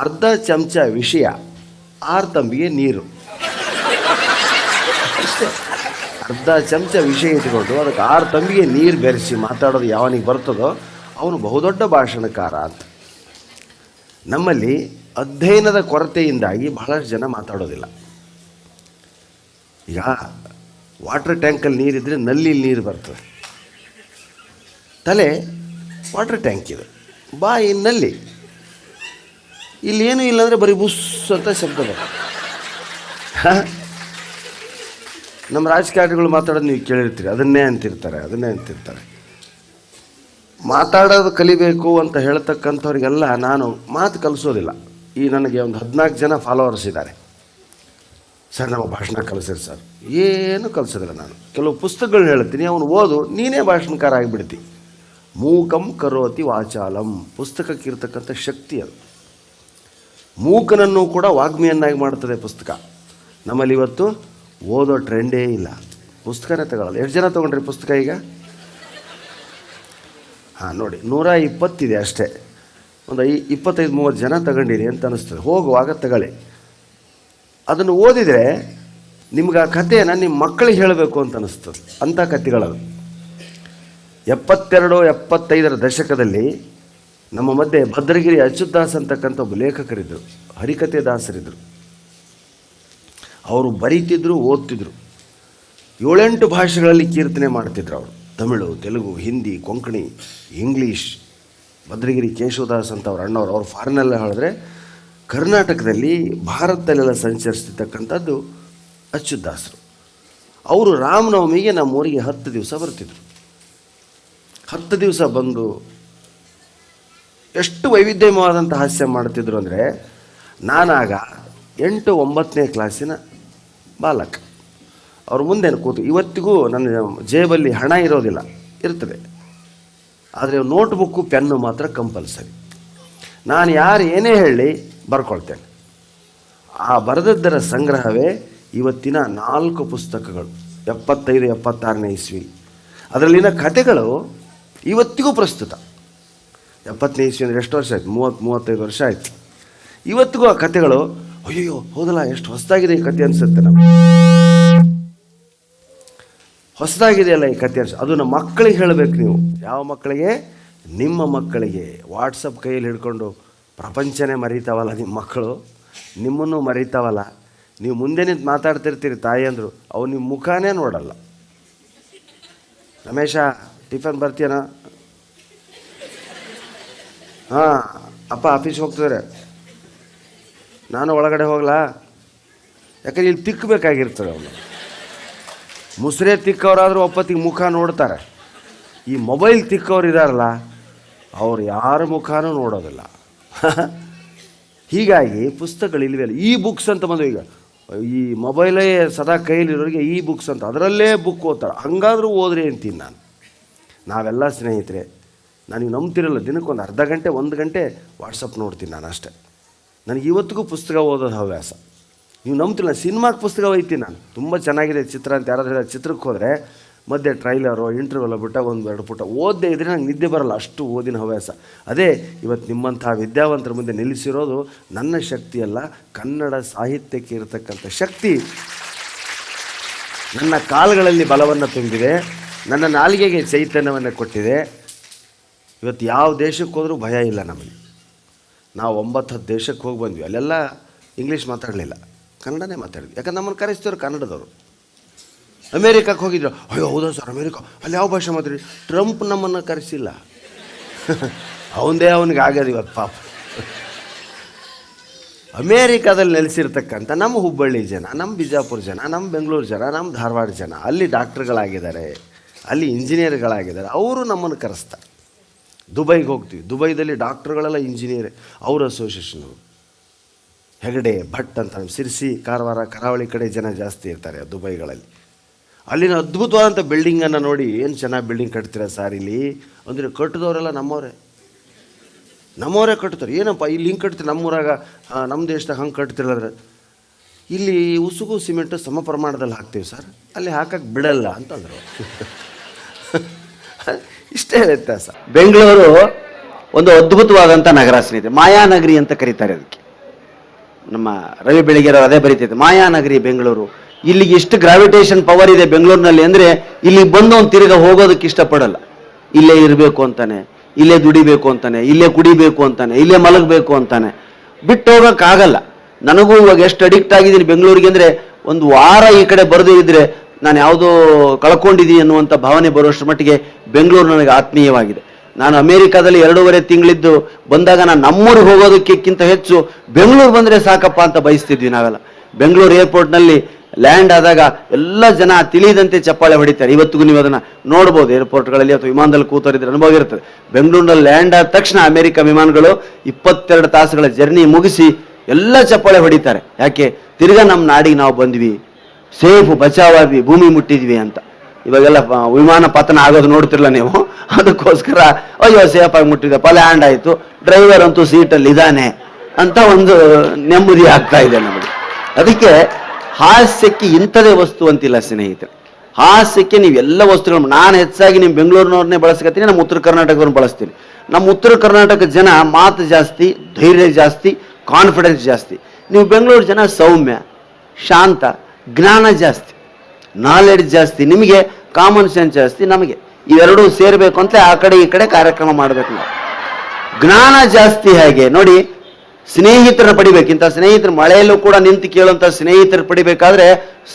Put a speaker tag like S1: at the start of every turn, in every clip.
S1: ಅರ್ಧ ಚಮಚ ವಿಷಯ 6 ತಂಬಿಗೆ ನೀರು ಅಷ್ಟೇ. ಅರ್ಧ ಚಮಚ ವಿಷಯ ಇಟ್ಕೊಂಡು ಅದಕ್ಕೆ 6 ತಂಬಿಗೆ ನೀರು ಬೆರೆಸಿ ಮಾತಾಡೋದು ಯಾವನಿಗೆ ಬರ್ತದೋ ಅವನು ಬಹುದೊಡ್ಡ ಭಾಷಣಕಾರ ಅಂತ. ನಮ್ಮಲ್ಲಿ ಅಧ್ಯಯನದ ಕೊರತೆಯಿಂದಾಗಿ ಬಹಳಷ್ಟು ಜನ ಮಾತಾಡೋದಿಲ್ಲ. ಈಗ ವಾಟರ್ ಟ್ಯಾಂಕಲ್ಲಿ ನೀರಿದ್ದರೆ ನಲ್ಲಿಲಿ ನೀರು ಬರ್ತದೆ. ತಲೆ ವಾಟರ್ ಟ್ಯಾಂಕ್ ಇದೆ, ಬಾಯಿ ನಲ್ಲಿ. ಇಲ್ಲಿ ಏನೂ ಇಲ್ಲಾಂದರೆ ಬರೀ ಬುಸ್ ಅಂತ ಶಬ್ದ ಬರ್ತದೆ. ನಮ್ಮ ರಾಜಕಾರಣಿಗಳು ಮಾತಾಡೋದು ನೀವು ಕೇಳಿರ್ತೀರಿ, ಅದನ್ನೇ ಅಂತಿರ್ತಾರೆ. ಮಾತಾಡೋದು ಕಲಿಬೇಕು ಅಂತ ಹೇಳ್ತಕ್ಕಂಥವ್ರಿಗೆಲ್ಲ ನಾನು ಮಾತು ಕಲಿಸೋದಿಲ್ಲ. ಈ ನನಗೆ ಒಂದು 14 ಜನ ಫಾಲೋವರ್ಸ್ ಇದ್ದಾರೆ. ಸರ್ ನಮ್ಮ ಭಾಷಣ ಕಲಿಸಿರಿ ಸರ್. ಏನು ಕಲಿಸೋದಿಲ್ಲ ನಾನು. ಕೆಲವು ಪುಸ್ತಕಗಳನ್ನ ಹೇಳ್ತೀನಿ, ಅವನು ಓದು, ನೀನೇ ಭಾಷಣಕಾರ ಆಗಿಬಿಡ್ತಿ. ಮೂಕಂ ಕರೋತಿ ವಾಚಾಲಂ, ಪುಸ್ತಕಕ್ಕಿರ್ತಕ್ಕಂಥ ಶಕ್ತಿ ಅದು. ಮೂಕನನ್ನು ಕೂಡ ವಾಗ್ಮಿಯನ್ನಾಗಿ ಮಾಡ್ತದೆ ಪುಸ್ತಕ. ನಮ್ಮಲ್ಲಿ ಇವತ್ತು ಓದೋ ಟ್ರೆಂಡೇ ಇಲ್ಲ, ಪುಸ್ತಕನೇ ತಗೊಳ್ಳಲ್ಲ. ಎಷ್ಟು ಜನ ತೊಗೊಂಡ್ರಿ ಪುಸ್ತಕ ಈಗ? ಹಾಂ ನೋಡಿ, 120 ಇದೆ ಅಷ್ಟೇ. ಒಂದು 25-30 ಜನ ತಗೊಂಡಿರಿ ಅಂತ ಅನ್ನಿಸ್ತದೆ. ಹೋಗುವಾಗ ತಗೊಳ್ಳಿ. ಅದನ್ನು ಓದಿದರೆ ನಿಮ್ಗೆ ಆ ಕಥೆಯನ್ನು ನಿಮ್ಮ ಮಕ್ಕಳಿಗೆ ಹೇಳಬೇಕು ಅಂತ ಅನ್ನಿಸ್ತದೆ. ಅಂಥ ಕಥೆಗಳದು. 72-75 ದಶಕದಲ್ಲಿ ನಮ್ಮ ಮಧ್ಯೆ ಭದ್ರಗಿರಿ ಅಚ್ಯುತದಾಸ್ ಅಂತಕ್ಕಂಥ ಒಬ್ಬ ಲೇಖಕರಿದ್ದರು, ಹರಿಕಥೆ ದಾಸರಿದ್ದರು. ಅವರು ಬರೀತಿದ್ರು, ಓದ್ತಿದ್ರು. 7-8 ಭಾಷೆಗಳಲ್ಲಿ ಕೀರ್ತನೆ ಮಾಡ್ತಿದ್ರು ಅವರು. ತಮಿಳು, ತೆಲುಗು, ಹಿಂದಿ, ಕೊಂಕಣಿ, ಇಂಗ್ಲೀಷ್. ಭದ್ರಗಿರಿ ಕೇಶವದಾಸ್ ಅಂತ ಅವ್ರ ಅಣ್ಣವ್ರು. ಅವ್ರು ಫಾರಿನೆಲ್ಲ ಹೇಳಿದ್ರೆ ಕರ್ನಾಟಕದಲ್ಲಿ ಭಾರತದಲ್ಲೆಲ್ಲ ಸಂಚರಿಸ್ತಿರ್ತಕ್ಕಂಥದ್ದು ಅಚ್ಯುತದಾಸರು. ಅವರು ರಾಮನವಮಿಗೆ ನಮ್ಮೂರಿಗೆ 10 ದಿವಸ ಬರ್ತಿದ್ರು. 10 ದಿವಸ ಬಂದು ಎಷ್ಟು ವೈವಿಧ್ಯಮಯವಾದಂಥ ಹಾಸ್ಯ ಮಾಡ್ತಿದ್ರು ಅಂದರೆ, ನಾನಾಗ 8-9ನೇ ಕ್ಲಾಸಿನ ಬಾಲಕ. ಅವ್ರ ಮುಂದೆ ಕೂತು, ಇವತ್ತಿಗೂ ನನ್ನ ಜೇಬಲ್ಲಿ ಹಣ ಇರೋದಿಲ್ಲ, ಇರ್ತದೆ, ಆದರೆ ನೋಟ್ಬುಕ್ಕು ಪೆನ್ನು ಮಾತ್ರ ಕಂಪಲ್ಸರಿ. ನಾನು ಯಾರು ಏನೇ ಹೇಳಿ ಬರ್ಕೊಳ್ತೇನೆ. ಆ ಬರೆದದ್ದರ ಸಂಗ್ರಹವೇ ಇವತ್ತಿನ 4 ಪುಸ್ತಕಗಳು. 75-76ನೇ ಇಸ್ವಿ. ಅದರಲ್ಲಿನ ಕಥೆಗಳು ಇವತ್ತಿಗೂ ಪ್ರಸ್ತುತ. 70ನೇ ಇಸ್ವಿ ಅಂದರೆ ಎಷ್ಟು ವರ್ಷ ಆಯ್ತು? 30-35 ವರ್ಷ ಆಯಿತು. ಇವತ್ತಿಗೂ ಆ ಕಥೆಗಳು, ಅಯ್ಯೋ ಹೌದಲ್ಲ, ಎಷ್ಟು ಹೊಸದಾಗಿದೆ ಈ ಕಥೆ ಅನಿಸುತ್ತೆ ನಮಗೆ. ಹೊಸದಾಗಿದೆಯಲ್ಲ ಈ ಕಥೆ ಅನಿಸ. ಅದು ನಮ್ಮ ಮಕ್ಕಳಿಗೆ ಹೇಳಬೇಕು ನೀವು. ಯಾವ ಮಕ್ಕಳಿಗೆ? ನಿಮ್ಮ ಮಕ್ಕಳಿಗೆ. ವಾಟ್ಸಪ್ ಕೈಯಲ್ಲಿ ಹಿಡ್ಕೊಂಡು ಪ್ರಪಂಚನೇ ಮರೀತಾವಲ್ಲ ನಿಮ್ಮ ಮಕ್ಕಳು, ನಿಮ್ಮನ್ನು ಮರೀತಾವಲ್ಲ. ನೀವು ಮುಂದೆ ನಿಂತು ಮಾತಾಡ್ತಿರ್ತೀರಿ ತಾಯಿ ಅಂದರು, ಅವು ನಿಮ್ಮ ಮುಖಾನೇ ನೋಡಲ್ಲ. ರಮೇಶ ಟಿಫನ್ ಬರ್ತೀಯನ? ಹಾಂ ಅಪ್ಪ ಆಫೀಸ್ಗೆ ಹೋಗ್ತಿದ್ದಾರೆ, ನಾನು ಒಳಗಡೆ ಹೋಗ್ಲಾ? ಯಾಕಂದ್ರೆ ಇಲ್ಲಿ ತಿಕ್ಕಬೇಕಾಗಿರ್ತದೆ ಅವನು. ಮುಸ್ರೆ ತಿಕ್ಕವರಾದರೂ ಒಪ್ಪತ್ತಿಗೆ ಮುಖ ನೋಡ್ತಾರೆ. ಈ ಮೊಬೈಲ್ ತಿಕ್ಕವ್ರು ಇದ್ದಾರಲ್ಲ, ಅವ್ರು ಯಾರ ಮುಖನೂ ನೋಡೋದಿಲ್ಲ. ಹೀಗಾಗಿ ಪುಸ್ತಕಗಳು ಇಲ್ವೇ ಇಲ್ಲ. ಬುಕ್ಸ್ ಅಂತ ಬಂದು, ಈಗ ಈ ಮೊಬೈಲೇ ಸದಾ ಕೈಯಲ್ಲಿರೋರಿಗೆ ಬುಕ್ಸ್ ಅಂತ, ಅದರಲ್ಲೇ ಬುಕ್ ಓದ್ತಾರೆ. ಹಂಗಾದರೂ ಓದ್ರಿ ಅಂತೀನಿ ನಾನು. ನಾವೆಲ್ಲ ಸ್ನೇಹಿತರೆ, ನನಗೆ ನಂಬ್ತಿರಲ್ಲ, ದಿನಕ್ಕೊಂದು ಅರ್ಧ ಗಂಟೆ 1 ಗಂಟೆ ವಾಟ್ಸಪ್ ನೋಡ್ತೀನಿ ನಾನು ಅಷ್ಟೇ. ನನಗೆ ಇವತ್ತಿಗೂ ಪುಸ್ತಕ ಓದೋದು ಹವ್ಯಾಸ. ನೀವು ನಂಬ್ತಿಲ್ಲ, ಸಿನಿಮಾಗೆ ಪುಸ್ತಕ ಒಯ್ತೀನಿ ನಾನು. ತುಂಬ ಚೆನ್ನಾಗಿದೆ ಚಿತ್ರ ಅಂತ ಯಾರಾದರೂ ಹೇಳಿ ಚಿತ್ರಕ್ಕೆ ಹೋದರೆ ಮಧ್ಯೆ ಟ್ರೈಲರು ಇಂಟರ್ವ್ಯೂಲ್ಲ ಬಿಟ್ಟ 1-2 ಪುಟ ಓದದೇ ಇದ್ದರೆ ನಂಗೆ ನಿದ್ದೆ ಬರಲ್ಲ, ಅಷ್ಟು ಓದಿನ ಹವ್ಯಾಸ. ಅದೇ ಇವತ್ತು ನಿಮ್ಮಂಥ ವಿದ್ಯಾವಂತರ ಮುಂದೆ ನಿಲ್ಲಿಸಿರೋದು ನನ್ನ ಶಕ್ತಿಯಲ್ಲ, ಕನ್ನಡ ಸಾಹಿತ್ಯಕ್ಕೆ ಇರತಕ್ಕಂಥ ಶಕ್ತಿ ನನ್ನ ಕಾಲುಗಳಲ್ಲಿ ಬಲವನ್ನು ತುಂಬಿದೆ, ನನ್ನ ನಾಲಿಗೆಗೆ ಚೈತನ್ಯವನ್ನು ಕೊಟ್ಟಿದೆ. ಇವತ್ತು ಯಾವ ದೇಶಕ್ಕೆ ಹೋದರೂ ಭಯ ಇಲ್ಲ ನಮಗೆ. ನಾವು 9-10 ದೇಶಕ್ಕೆ ಹೋಗಿ ಬಂದ್ವಿ, ಅಲ್ಲೆಲ್ಲ ಇಂಗ್ಲೀಷ್ ಮಾತಾಡಲಿಲ್ಲ, ಕನ್ನಡನೇ ಮಾತಾಡಿದ್ವಿ. ಯಾಕಂದ್ರೆ ನಮ್ಮನ್ನು ಕರೆಸ್ತಿದ್ರು ಕನ್ನಡದವರು. ಅಮೇರಿಕಕ್ಕೆ ಹೋಗಿದ್ರು, ಅಯ್ಯೋ ಹೌದಾ ಸರ್ ಅಮೇರಿಕಾ, ಅಲ್ಲಿ ಯಾವ ಭಾಷೆ ಮಾತಾಡಿ? ಟ್ರಂಪ್ ನಮ್ಮನ್ನು ಕರೆಸಿಲ್ಲ, ಅವನಿಗೆ ಆಗ್ಯದ ಇವತ್ತು ಪಾಪ. ಅಮೇರಿಕಾದಲ್ಲಿ ನೆಲೆಸಿರ್ತಕ್ಕಂಥ ನಮ್ಮ ಹುಬ್ಬಳ್ಳಿ ಜನ, ನಮ್ಮ ಬಿಜಾಪುರ ಜನ, ನಮ್ಮ ಬೆಂಗಳೂರು ಜನ, ನಮ್ಮ ಧಾರವಾಡ ಜನ ಅಲ್ಲಿ ಡಾಕ್ಟ್ರುಗಳಾಗಿದ್ದಾರೆ, ಅಲ್ಲಿ ಇಂಜಿನಿಯರ್ಗಳಾಗಿದ್ದಾರೆ. ಅವರು ನಮ್ಮನ್ನು ಕರೆಸ್ತಾರೆ. ದುಬೈಗೆ ಹೋಗ್ತೀವಿ, ದುಬೈದಲ್ಲಿ ಡಾಕ್ಟ್ರುಗಳೆಲ್ಲ ಇಂಜಿನಿಯರ್, ಅವ್ರ ಅಸೋಸಿಯೇಷನವರು. ಹೆಗಡೆ ಭಟ್ ಅಂತ, ಸಿರ್ಸಿ ಕಾರವಾರ ಕರಾವಳಿ ಕಡೆ ಜನ ಜಾಸ್ತಿ ಇರ್ತಾರೆ ದುಬೈಗಳಲ್ಲಿ. ಅಲ್ಲಿನ ಅದ್ಭುತವಾದಂಥ ಬಿಲ್ಡಿಂಗನ್ನು ನೋಡಿ, ಏನು ಚೆನ್ನಾಗಿ ಬಿಲ್ಡಿಂಗ್ ಕಟ್ತೀರ ಸರ್ ಇಲ್ಲಿ ಅಂದರೆ, ಕಟ್ಟಿದವರೆಲ್ಲ ನಮ್ಮವರೇ ಕಟ್ತಾರೆ. ಏನಪ್ಪ ಇಲ್ಲಿ ಹಿಂಗೆ ಕಟ್ತೀರಿ, ನಮ್ಮೂರಾಗ ನಮ್ಮ ದೇಶದಾಗ ಹಂಗೆ ಕಟ್ತಿರಲ್ಲ. ಇಲ್ಲಿ ಉಸುಗು ಸಿಮೆಂಟು ಸಮ ಪ್ರಮಾಣದಲ್ಲಿ ಹಾಕ್ತೀವಿ ಸರ್, ಅಲ್ಲಿ ಹಾಕಕ್ಕೆ ಬಿಡಲ್ಲ ಅಂತಂದರು. ಇಷ್ಟೇ ವ್ಯತ್ಯಾಸ. ಬೆಂಗಳೂರು ಒಂದು ಅದ್ಭುತವಾದಂಥ ನಗರ ಸ್ನೇಹಿತರೆ, ಮಾಯಾನಗರಿ ಅಂತ ಕರೀತಾರೆ ಅದಕ್ಕೆ.
S2: ನಮ್ಮ ರವಿ ಬೆಳಗೆರೆ ಅದೇ ಬರೀತಿದ್ದೆ, ಮಾಯಾನಗರಿ ಬೆಂಗಳೂರು. ಇಲ್ಲಿಗೆ ಎಷ್ಟು ಗ್ರಾವಿಟೇಷನ್ ಪವರ್ ಇದೆ ಬೆಂಗಳೂರಿನಲ್ಲಿ ಅಂದರೆ ಇಲ್ಲಿಗೆ ಬಂದು ಒಂದು ತಿರುಗ ಹೋಗೋದಕ್ಕೆ ಇಷ್ಟಪಡಲ್ಲ. ಇಲ್ಲೇ ಇರಬೇಕು ಅಂತಾನೆ, ಇಲ್ಲೇ ದುಡಿಬೇಕು ಅಂತಾನೆ, ಇಲ್ಲೇ ಕುಡಿಬೇಕು ಅಂತಾನೆ, ಇಲ್ಲೇ ಮಲಗಬೇಕು ಅಂತಾನೆ, ಬಿಟ್ಟು ಹೋಗೋಕ್ಕಾಗಲ್ಲ. ನನಗೂ ಇವಾಗ ಎಷ್ಟು ಅಡಿಕ್ಟ್ ಆಗಿದ್ದೀನಿ ಬೆಂಗಳೂರಿಗೆ ಅಂದರೆ, ಒಂದು ವಾರ ಈ ಕಡೆ ಬರದೇ ಇದ್ರೆ ನಾನು ಯಾವುದೋ ಕಳ್ಕೊಂಡಿದ್ದೀನಿ ಅನ್ನುವಂಥ ಭಾವನೆ ಬರುವಷ್ಟರ ಮಟ್ಟಿಗೆ ಬೆಂಗಳೂರು ನನಗೆ ಆತ್ಮೀಯವಾಗಿದೆ. ನಾನು ಅಮೇರಿಕಾದಲ್ಲಿ 2.5 ತಿಂಗಳಿದ್ದು ಬಂದಾಗ ನಾನು ನಮ್ಮೂರಿಗೆ ಹೋಗೋದಕ್ಕಿಂತ ಹೆಚ್ಚು ಬೆಂಗಳೂರು ಬಂದರೆ ಸಾಕಪ್ಪ ಅಂತ ಬಯಸ್ತಿದ್ವಿ ನಾವೆಲ್ಲ. ಬೆಂಗಳೂರು ಏರ್ಪೋರ್ಟ್ನಲ್ಲಿ ಲ್ಯಾಂಡ್ ಆದಾಗ ಎಲ್ಲ ಜನ ತಿಳಿದಂತೆ ಚಪ್ಪಾಳೆ ಹೊಡಿತಾರೆ. ಇವತ್ತಿಗೂ ನೀವು ಅದನ್ನು ನೋಡ್ಬೋದು ಏರ್ಪೋರ್ಟ್ಗಳಲ್ಲಿ ಅಥವಾ ವಿಮಾನದಲ್ಲಿ ಕೂತೋರಿದ್ರೆ ಅನುಭವ ಇರ್ತದೆ. ಬೆಂಗಳೂರಿನಲ್ಲಿ ಲ್ಯಾಂಡ್ ಆದ ತಕ್ಷಣ ಅಮೆರಿಕ ವಿಮಾನಗಳು 22 ತಾಸುಗಳ ಜರ್ನಿ ಮುಗಿಸಿ ಎಲ್ಲ ಚಪ್ಪಾಳೆ ಹೊಡಿತಾರೆ. ಯಾಕೆ? ತಿರ್ಗಾ ನಮ್ಮ ನಾಡಿಗೆ ನಾವು ಬಂದ್ವಿ, ಸೇಫ್ ಬಚಾವಾದ್ವಿ, ಭೂಮಿ ಮುಟ್ಟಿದ್ವಿ ಅಂತ. ಇವಾಗೆಲ್ಲ ವಿಮಾನ ಪತನ ಆಗೋದು ನೋಡ್ತಿರಲ್ಲ ನೀವು, ಅದಕ್ಕೋಸ್ಕರ ಅಯ್ಯೋ ಸೇಫ್ ಆಗಿ ಮುಟ್ಟಿದಪ್ಪ, ಲ್ಯಾಂಡ್ ಆಯಿತು, ಡ್ರೈವರ್ ಅಂತೂ ಸೀಟಲ್ಲಿ ಇದ್ದಾನೆ ಅಂತ ಒಂದು ನೆಮ್ಮದಿ ಆಗ್ತಾ ಇದೆ ನಮಗೆ. ಅದಕ್ಕೆ ಹಾಸ್ಯಕ್ಕೆ ಇಂಥದೇ ವಸ್ತು ಅಂತಿಲ್ಲ ಸ್ನೇಹಿತರೆ. ಹಾಸ್ಯಕ್ಕೆ ನೀವು ಎಲ್ಲ ವಸ್ತುಗಳು, ನಾನು ಹೆಚ್ಚಾಗಿ ನಿಮ್ಮ ಬೆಂಗಳೂರಿನವ್ರನ್ನೇ ಬಳಸ್ಕೊತೀನಿ, ನಮ್ಮ ಉತ್ತರ ಕರ್ನಾಟಕವ್ರನ್ನ ಬಳಸ್ತೀನಿ. ನಮ್ಮ ಉತ್ತರ ಕರ್ನಾಟಕ ಜನ ಮಾತು ಜಾಸ್ತಿ, ಧೈರ್ಯ ಜಾಸ್ತಿ, ಕಾನ್ಫಿಡೆನ್ಸ್ ಜಾಸ್ತಿ. ನೀವು ಬೆಂಗಳೂರು ಜನ ಸೌಮ್ಯ, ಶಾಂತ, ಜ್ಞಾನ ಜಾಸ್ತಿ, ನಾಲೆಡ್ಜ್ ಜಾಸ್ತಿ, ನಿಮಗೆ ಕಾಮನ್ ಸೆನ್ಸ್ ಜಾಸ್ತಿ, ನಮಗೆ ಇವೆರಡೂ ಸೇರಬೇಕು ಅಂತ ಆ ಕಡೆ ಈ ಕಡೆ ಕಾರ್ಯಕ್ರಮ ಮಾಡಬೇಕು ನಾವು. ಜ್ಞಾನ ಜಾಸ್ತಿ ಹೇಗೆ ನೋಡಿ, ಸ್ನೇಹಿತರನ್ನ ಪಡಿಬೇಕು. ಇಂಥ ಸ್ನೇಹಿತರು ಮಳೆಯಲ್ಲೂ ಕೂಡ ನಿಂತು ಕೇಳುವಂಥ ಸ್ನೇಹಿತರು ಪಡಿಬೇಕಾದ್ರೆ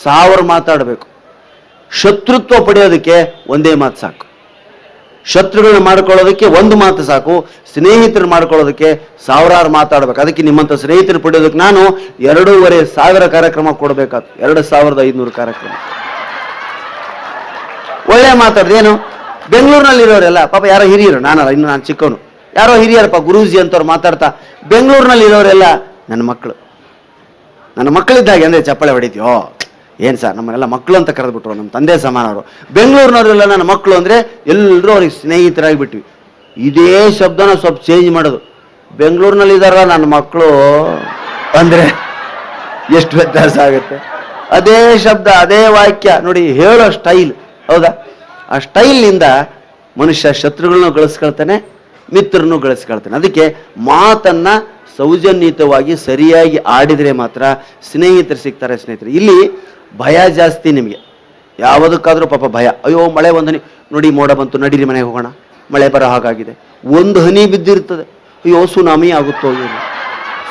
S2: 1000 ಮಾತಾಡಬೇಕು. ಶತ್ರುತ್ವ ಪಡೆಯೋದಕ್ಕೆ ಒಂದೇ ಮಾತು ಸಾಕು. ಶತ್ರುಗಳನ್ನ ಮಾಡ್ಕೊಳ್ಳೋದಕ್ಕೆ ಒಂದು ಮಾತು ಸಾಕು, ಸ್ನೇಹಿತರು ಮಾಡ್ಕೊಳ್ಳೋದಕ್ಕೆ 1000 ಮಾತಾಡ್ಬೇಕು. ಅದಕ್ಕೆ ನಿಮ್ಮಂಥ ಸ್ನೇಹಿತರು ಪಡೆಯೋದಕ್ಕೆ ನಾನು 2500 ಕಾರ್ಯಕ್ರಮ ಕೊಡಬೇಕಾಯ್ತು. 2500 ಕಾರ್ಯಕ್ರಮ ಒಳ್ಳೆ ಮಾತಾಡ್ದೇನು. ಬೆಂಗಳೂರಿನಲ್ಲಿರೋರೆಲ್ಲ ಪಾಪ ಯಾರೋ ಹಿರಿಯರು, ನಾನಲ್ಲ, ಇನ್ನು ನಾನು ಚಿಕ್ಕವನು, ಯಾರೋ ಹಿರಿಯರಪ್ಪ ಗುರೂಜಿ ಅಂತವ್ರು ಮಾತಾಡ್ತಾ, ಬೆಂಗಳೂರಿನಲ್ಲಿರೋರೆಲ್ಲ ನನ್ನ ಮಕ್ಕಳಿದ್ದಾಗೆ ಅಂದರೆ ಚಪ್ಪಾಳೆ ಹೊಡಿತೀವೋ, ಏನು ಸರ್ ನಮ್ಮನ್ನೆಲ್ಲ ಮಕ್ಕಳು ಅಂತ ಕರೆದ್ಬಿಟ್ರು, ನಮ್ಮ ತಂದೆ ಸಮಾನವರು. ಬೆಂಗಳೂರಿನವರೆಲ್ಲ ನನ್ನ ಮಕ್ಕಳು ಅಂದರೆ ಎಲ್ಲರೂ ಅವ್ರಿಗೆ ಸ್ನೇಹಿತರಾಗಿಬಿಟ್ವಿ. ಇದೇ ಶಬ್ದನ ಸ್ವಲ್ಪ ಚೇಂಜ್ ಮಾಡೋದು, ಬೆಂಗಳೂರಿನಲ್ಲಿದ್ದಾರ ನನ್ನ ಮಕ್ಕಳು ಅಂದರೆ ಎಷ್ಟು ವ್ಯತ್ಯಾಸ ಆಗುತ್ತೆ. ಅದೇ ಶಬ್ದ, ಅದೇ ವಾಕ್ಯ ನೋಡಿ, ಹೇಳೋ ಸ್ಟೈಲ್, ಹೌದಾ? ಆ ಸ್ಟೈಲ್ನಿಂದ ಮನುಷ್ಯ ಶತ್ರುಗಳನ್ನೂ ಗಳಿಸ್ಕೊಳ್ತಾನೆ, ಮಿತ್ರರನ್ನು ಗಳಿಸ್ಕೊಳ್ತಾನೆ. ಅದಕ್ಕೆ ಮಾತನ್ನ ಸೌಜನ್ಯಯುತವಾಗಿ ಸರಿಯಾಗಿ ಆಡಿದರೆ ಮಾತ್ರ ಸ್ನೇಹಿತರು ಸಿಗ್ತಾರೆ. ಸ್ನೇಹಿತರು ಇಲ್ಲಿ ಭಯ ಜಾಸ್ತಿ ನಿಮಗೆ, ಯಾವುದಕ್ಕಾದ್ರೂ ಪಾಪ ಭಯ. ಅಯ್ಯೋ ಮಳೆ ಒಂದು ಹನಿ ನೋಡಿ, ಮೋಡ ಬಂತು, ನಡೀರಿ ಮನೆಗೆ ಹೋಗೋಣ, ಮಳೆ ಬರೋ ಹಾಗಾಗಿದೆ. ಒಂದು ಹನಿ ಬಿದ್ದಿರ್ತದೆ, ಅಯ್ಯೋ ಸುನಾಮಿ ಆಗುತ್ತೋ ಏನು,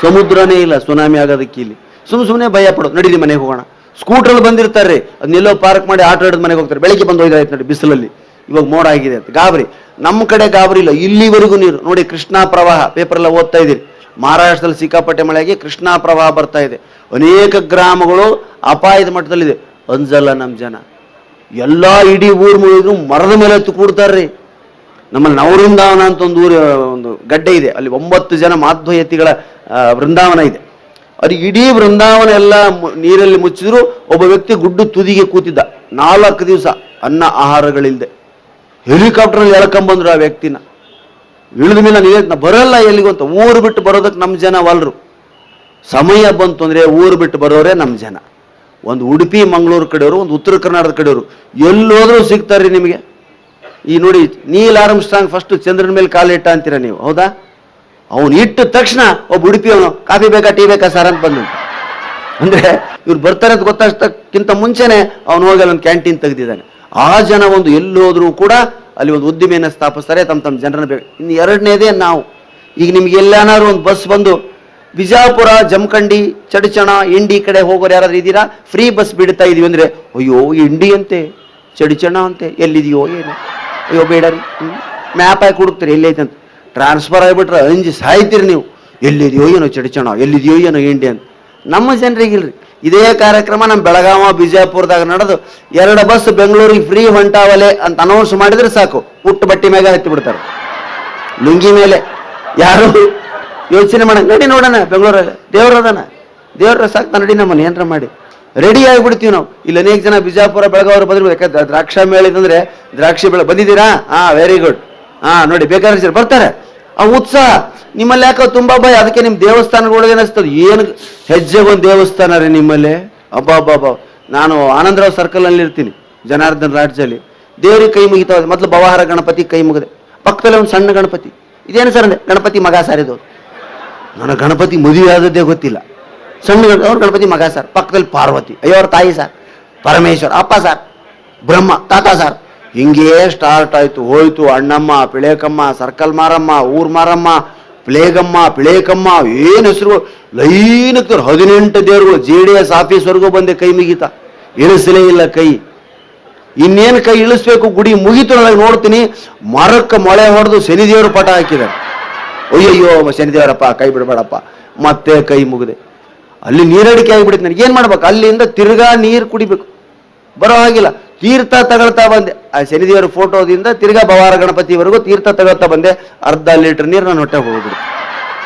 S2: ಸಮುದ್ರನೇ ಇಲ್ಲ ಸುನಾಮಿ ಆಗೋದಕ್ಕೆ. ಇಲ್ಲಿ ಸುಮ್ಮನೆ ಭಯ ಪಡೋದು, ನಡೀರಿ ಮನೆಗೆ ಹೋಗೋಣ. ಸ್ಕೂಟ್ರಲ್ಲಿ ಬಂದಿರ್ತಾರೆ, ಅದನ್ನೆಲ್ಲೋ ಪಾರ್ಕ್ ಮಾಡಿ ಆಟ ಆಡೋದು ಮನೆಗೆ ಹೋಗ್ತಾರೆ. ಬೆಳಿಗ್ಗೆ ಬಂದು ಹೋಯ್ದಾಯ್ತು ನೋಡಿ ಬಿಸಿಲಲ್ಲಿ, ಇವಾಗ ಮೋಡ ಆಗಿದೆ ಅಂತ ಗಾಬರಿ. ನಮ್ಮ ಕಡೆ ಗಾಬರಿ ಇಲ್ಲ, ಇಲ್ಲಿವರೆಗೂ ನೀರು ನೋಡಿ. ಕೃಷ್ಣಾ ಪ್ರವಾಹ ಪೇಪರೆಲ್ಲ ಓದ್ತಾ ಇದ್ದೀರಿ, ಮಹಾರಾಷ್ಟ್ರದಲ್ಲಿ ಸಿಕ್ಕಾಪಟ್ಟೆ ಮಳೆಯಾಗಿ ಕೃಷ್ಣಾ ಪ್ರವಾಹ ಬರ್ತಾ ಇದೆ. ಅನೇಕ ಗ್ರಾಮಗಳು ಅಪಾಯದ ಮಟ್ಟದಲ್ಲಿದೆ. ಅಂಜಲ್ಲ ನಮ್ಮ ಜನ, ಎಲ್ಲ ಇಡೀ ಊರು ಮುಗಿದ್ರು ಮರದ ಮೇಲೆ ಹತ್ತು ಕೂಡ್ತಾರ್ರಿ. ನಮ್ಮಲ್ಲಿ ನವವೃಂದಾವನ ಅಂತ ಒಂದು ಗಡ್ಡೆ ಇದೆ, ಅಲ್ಲಿ 9 ಜನ ಮಾಧ್ವಯತಿಗಳ ವೃಂದಾವನ ಇದೆ. ಅದು ಇಡೀ ವೃಂದಾವನ ಎಲ್ಲ ನೀರಲ್ಲಿ ಮುಚ್ಚಿದ್ರು, ಒಬ್ಬ ವ್ಯಕ್ತಿ ಗುಡ್ಡು ತುದಿಗೆ ಕೂತಿದ್ದ 4 ದಿವಸ ಅನ್ನ ಆಹಾರಗಳಿಲ್ಲದೆ. ಹೆಲಿಕಾಪ್ಟರ್ನಲ್ಲಿ ಎಳ್ಕೊಂಬಂದ್ರು ಆ ವ್ಯಕ್ತಿನ. ಇಳಿದ ಮೇಲೆ ನೀರು ಬರಲ್ಲ ಎಲ್ಲಿಗೂ ಅಂತ, ಊರು ಬಿಟ್ಟು ಬರೋದಕ್ಕೆ ನಮ್ಮ ಜನ ವಲ್ರು. ಸಮಯ ಬಂತು ಅಂದರೆ ಊರು ಬಿಟ್ಟು ಬರೋರೇ ನಮ್ಮ ಜನ. ಒಂದು ಉಡುಪಿ ಮಂಗಳೂರು ಕಡೆಯವರು, ಒಂದು ಉತ್ತರ ಕರ್ನಾಟಕದ ಕಡೆಯವರು, ಎಲ್ಲೋದ್ರೂ ಸಿಗ್ತಾರ್ರಿ ನಿಮಗೆ. ಈ ನೋಡಿ, ನೀಲ್ ಆರ್ಮ್ಸ್ಟ್ರಾಂಗ್ ಫಸ್ಟ್ ಚಂದ್ರನ ಮೇಲೆ ಕಾಲಿಟ್ಟ ಅಂತೀರ ನೀವು, ಹೌದಾ? ಅವನು ಇಟ್ಟ ತಕ್ಷಣ ಒಬ್ಬ ಉಡುಪಿ ಅವನು ಕಾಫಿ ಬೇಕಾ ಟೀ ಬೇಕಾ ಸರ್ ಅಂತ ಬಂದ. ಅಂದ್ರೆ ಇವ್ರು ಬರ್ತಾರೆ ಅಂತ ಗೊತ್ತಾಗ್ತಕ್ಕಿಂತ ಮುಂಚೆನೆ ಅವನು ಹೋಗಿ ಅಲ್ಲಿ ಒಂದು ಕ್ಯಾಂಟೀನ್ ತೆಗೆದಿದ್ದಾನೆ. ಆ ಜನ ಒಂದು ಎಲ್ಲೋದ್ರೂ ಕೂಡ ಅಲ್ಲಿ ಒಂದು ಉದ್ದಿಮೆಯನ್ನು ಸ್ಥಾಪಿಸ್ತಾರೆ, ತಮ್ಮ ಜನರನ್ನ ಬೇಕು. ಇನ್ನು ಎರಡನೇದೇ ನಾವು. ಈಗ ನಿಮ್ಗೆ ಎಲ್ಲಾನಾದ್ರು ಒಂದು ಬಸ್ ಬಂದು ಬಿಜಾಪುರ, ಜಮಖಂಡಿ, ಚಡಚಣ, ಇಂಡಿ ಕಡೆ ಹೋಗೋರು ಯಾರಾದ್ರೂ ಇದ್ದೀರಾ? ಫ್ರೀ ಬಸ್ ಬಿಡ್ತಾ ಇದೀವಿ ಅಂದ್ರೆ, ಅಯ್ಯೋ ಇಂಡಿ ಅಂತೆ, ಚಡಚಣ ಅಂತೆ, ಎಲ್ಲಿದೆಯೋ ಏನು, ಅಯ್ಯೋ ಬೇಡ ರೀ, ಮ್ಯಾಪ್ ಹಾಕಿ ಹುಡುಕ್ತೀರಿ ಎಲ್ಲೈತೆ ಅಂತ. ಟ್ರಾನ್ಸ್ಫರ್ ಆಗಿಬಿಟ್ರೆ ಅಂಜಿ ಸಾಯ್ತೀರಿ ನೀವು, ಎಲ್ಲಿದೆಯೋ ಏನೋ ಚಡಚಣ, ಎಲ್ಲಿದೆಯೋ ಏನೋ ಇಂಡಿ ಅಂತ. ನಮ್ಮ ಜನರಿಗಿಲ್ರಿ. ಇದೇ ಕಾರ್ಯಕ್ರಮ ನಮ್ಮ ಬೆಳಗಾವ, ಬಿಜಾಪುರದಾಗ ನಡೆದು 2 ಬಸ್ ಬೆಂಗಳೂರಿಗೆ ಫ್ರೀ ಹೊಂಟಾವಲೆ ಅಂತ ಅನೌನ್ಸ್ ಮಾಡಿದ್ರೆ ಸಾಕು, ಪುಟ್ಟ ಬಟ್ಟೆ ಮೇಲೆ ಹತ್ತಿ ಬಿಡ್ತಾರೆ, ಲುಂಗಿ ಮೇಲೆ. ಯಾರು ಯೋಚನೆ ಮಾಡ, ನಡಿ ನೋಡೋಣ ಬೆಂಗಳೂರಲ್ಲಿ ದೇವ್ರದಾನ, ದೇವ್ರ ಸಾಕ್ತಾ ನಡಿ ನಮ್ಮನ್ನು ಏನಾರ ಮಾಡಿ ರೆಡಿ ಆಗಿಬಿಡ್ತೀವಿ ನಾವು. ಇಲ್ಲಿ ಅನೇಕ ಜನ ಬಿಜಾಪುರ, ಬೆಳಗಾವಿ ಬಂದಿರ್ಬೋದು. ಯಾಕಂದ್ರೆ ದ್ರಾಕ್ಷಾ ಮೇಳಿದಂದ್ರೆ ದ್ರಾಕ್ಷಿ ಬೆಳೆ ಬಂದಿದ್ದೀರಾ? Very good. ನೋಡಿ ಬೇಕಾದ್ರೆ ಬರ್ತಾರೆ. ಆ ಉತ್ಸಾಹ ನಿಮ್ಮಲ್ಲಿ ಯಾಕೋ ತುಂಬಾ ಭಯ. ಅದಕ್ಕೆ ನಿಮ್ಮ ದೇವಸ್ಥಾನಗಳಿಗೆ ಏನಿಸ್ತದೆ, ಏನು ಹೆಜ್ಜೆಗೊಂದು ದೇವಸ್ಥಾನ ರೀ ನಿಮ್ಮಲ್ಲಿ. ಅಬ್ಬಾ, ನಾನು ಆನಂದರಾವ್ ಸರ್ಕಲ್ ನಲ್ಲಿ ಇರ್ತೀನಿ, ಜನಾರ್ದನ್ ರಾಜ್ಯದಲ್ಲಿ. ದೇವ್ರಿಗೆ ಕೈ ಮುಗಿತಾವ. ಮೊದಲು ಭವಹಾರ ಗಣಪತಿ ಕೈ ಮುಗಿದೆ, ಪಕ್ಕದಲ್ಲಿ ಒಂದು ಸಣ್ಣ ಗಣಪತಿ. ಇದೇನು ಸರ್ ಅಂದೆ, ಗಣಪತಿ ಮಗ ಸಾರಿದು. ನನಗೆ ಗಣಪತಿ ಮದುವೆ ಆದದ್ದೇ ಗೊತ್ತಿಲ್ಲ. ಸಣ್ಣ ಅವ್ರ ಗಣಪತಿ ಮಗ ಸರ್, ಪಕ್ಕದಲ್ಲಿ ಪಾರ್ವತಿ, ಅಯ್ಯೋ ಅವ್ರ ತಾಯಿ ಸರ್, ಪರಮೇಶ್ವರ್ ಅಪ್ಪ ಸರ್, ಬ್ರಹ್ಮ ತಾತ ಸರ್. ಹಿಂಗೇ ಸ್ಟಾರ್ಟ್ ಆಯ್ತು. ಹೋಯ್ತು ಅಣ್ಣಮ್ಮ, ಪಿಳೇಕಮ್ಮ, ಸರ್ಕಲ್ ಮಾರಮ್ಮ, ಊರ್ ಮಾರಮ್ಮ, ಪ್ಲೇಗಮ್ಮ, ಪಿಳೇಕಮ್ಮ, ಏನು ಹೆಸರು ಲೈನಕ್ಕೆ 18 ದೇವರುಗಳು. JDS ಆಫೀಸ್ವರೆಗೂ ಬಂದೆ, ಕೈ ಮುಗಿತ, ಇಳಿಸಲೇ ಇಲ್ಲ ಕೈ. ಇನ್ನೇನು ಕೈ ಇಳಿಸ್ಬೇಕು, ಗುಡಿ ಮುಗಿತು. ನನಗೆ ನೋಡ್ತೀನಿ ಮರಕ್ಕೆ ಮೊಳೆ ಹೊಡೆದು ಶನಿದೇವರು ಪಟ ಹಾಕಿದ್ದಾರೆ. ಅಯ್ಯಯ್ಯೋ ಶನಿದೇವರಪ್ಪ ಕೈ ಬಿಡಬೇಡಪ್ಪ, ಮತ್ತೆ ಕೈ ಮುಗಿದೆ. ಅಲ್ಲಿ ನೀರಡಿಕೆ ಆಗಿಬಿಡುತ್ತೆ. ನನಗೆ ಏನು ಮಾಡ್ಬೇಕು, ಅಲ್ಲಿಂದ ತಿರ್ಗಾ ನೀರು ಕುಡಿಬೇಕು, ಬರೋ ಹಾಗಿಲ್ಲ. ತೀರ್ಥ ತಗೊಳ್ತಾ ಬಂದೆ, ಆ ಶನಿದೇವರ ಫೋಟೋದಿಂದ ತಿರ್ಗಾ ಭವಾರ ಗಣಪತಿವರೆಗೂ ತೀರ್ಥ ತಗೊಳ್ತಾ ಬಂದೆ. ಅರ್ಧ ಲೀಟರ್ ನೀರು ನಾನು ಹೊಟ್ಟೆ ಹೋಗ್ಬಿಡ್ತು.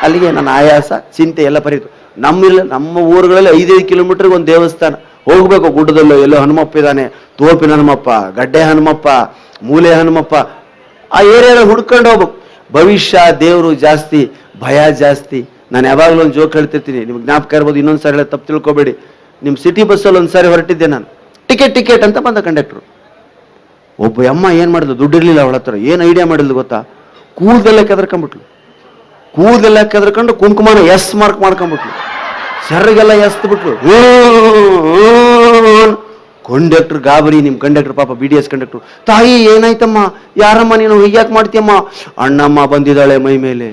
S2: ಅಲ್ಲಿಗೆ ನನ್ನ ಆಯಾಸ ಚಿಂತೆ ಎಲ್ಲ ಪರಿತು. ನಮ್ಮ ಊರುಗಳಲ್ಲಿ 5-5 ಕಿಲೋಮೀಟರ್ಗೆ ಒಂದು ದೇವಸ್ಥಾನ. ಹೋಗ್ಬೇಕು ಗುಡ್ಡದಲ್ಲೋ, ಎಲ್ಲೋ ಹನುಮಪ್ಪ ಇದ್ದಾನೆ, ತೋಪಿನ ಹನುಮಪ್ಪ, ಗಡ್ಡೆ ಹನುಮಪ್ಪ, ಮೂಲೆ ಹನುಮಪ್ಪ, ಆ ಏರಿಯಾದಲ್ಲಿ ಹುಡ್ಕೊಂಡು ಹೋಗ್ಬೇಕು. ಭವಿಷ್ಯ ದೇವರು ಜಾಸ್ತಿ, ಭಯ ಜಾಸ್ತಿ. ನಾನು ಯಾವಾಗಲೂ ಒಂದು ಜೋಕ್ ಹೇಳ್ತಿರ್ತೀನಿ, ನಿಮ್ಗೆ ಜ್ಞಾಪಕ ಇರ್ಬೋದು, ಇನ್ನೊಂದು ಸಾರಿ ಹೇಳಿ ತಪ್ಪು ತಿಳ್ಕೊಬೇಡಿ. ನಿಮ್ಮ ಸಿಟಿ ಬಸ್ಸಲ್ಲಿ ಒಂದು ಸಾರಿ ಹೊರಟಿದ್ದೆ ನಾನು, ಟಿಕೆಟ್ ಅಂತ ಬಂದ ಕಂಡಕ್ಟ್ರು. ಒಬ್ಬ ಅಮ್ಮ ಏನು ಮಾಡಿದ್ಲು, ದುಡ್ಡಿರ್ಲಿಲ್ಲ ಅವಳ ಹತ್ರ. ಏನು ಐಡಿಯಾ ಮಾಡಿದ್ಲು ಗೊತ್ತಾ, ಕೂದಲೆಲ್ಲ ಕೆದರ್ಕೊಂಡ್ಬಿಟ್ಲು. ಕೂದಲೆಲ್ಲ ಕೆದರ್ಕೊಂಡು ಕುಂಕುಮನ ಎಸ್ ಮಾರ್ಕ್ ಮಾಡ್ಕೊಂಡ್ಬಿಟ್ಲು, ಸೆರ್ರಿಗೆಲ್ಲ ಎಸ್ದು ಬಿಟ್ಲು. ಕಂಡಕ್ಟರ್ ಗಾಬರಿ. ನಿಮ್ಮ ಕಂಡಕ್ಟರ್ ಪಾಪ BDS ಕಂಡಕ್ಟರ್, ತಾಯಿ ಏನಾಯ್ತಮ್ಮ, ಯಾರಮ್ಮ ನೀನು ಹೀಗ್ಯಾಕೆ ಮಾಡ್ತೀಯಮ್ಮ? ಅಣ್ಣಮ್ಮ ಬಂದಿದ್ದಾಳೆ ಮೈ ಮೇಲೆ.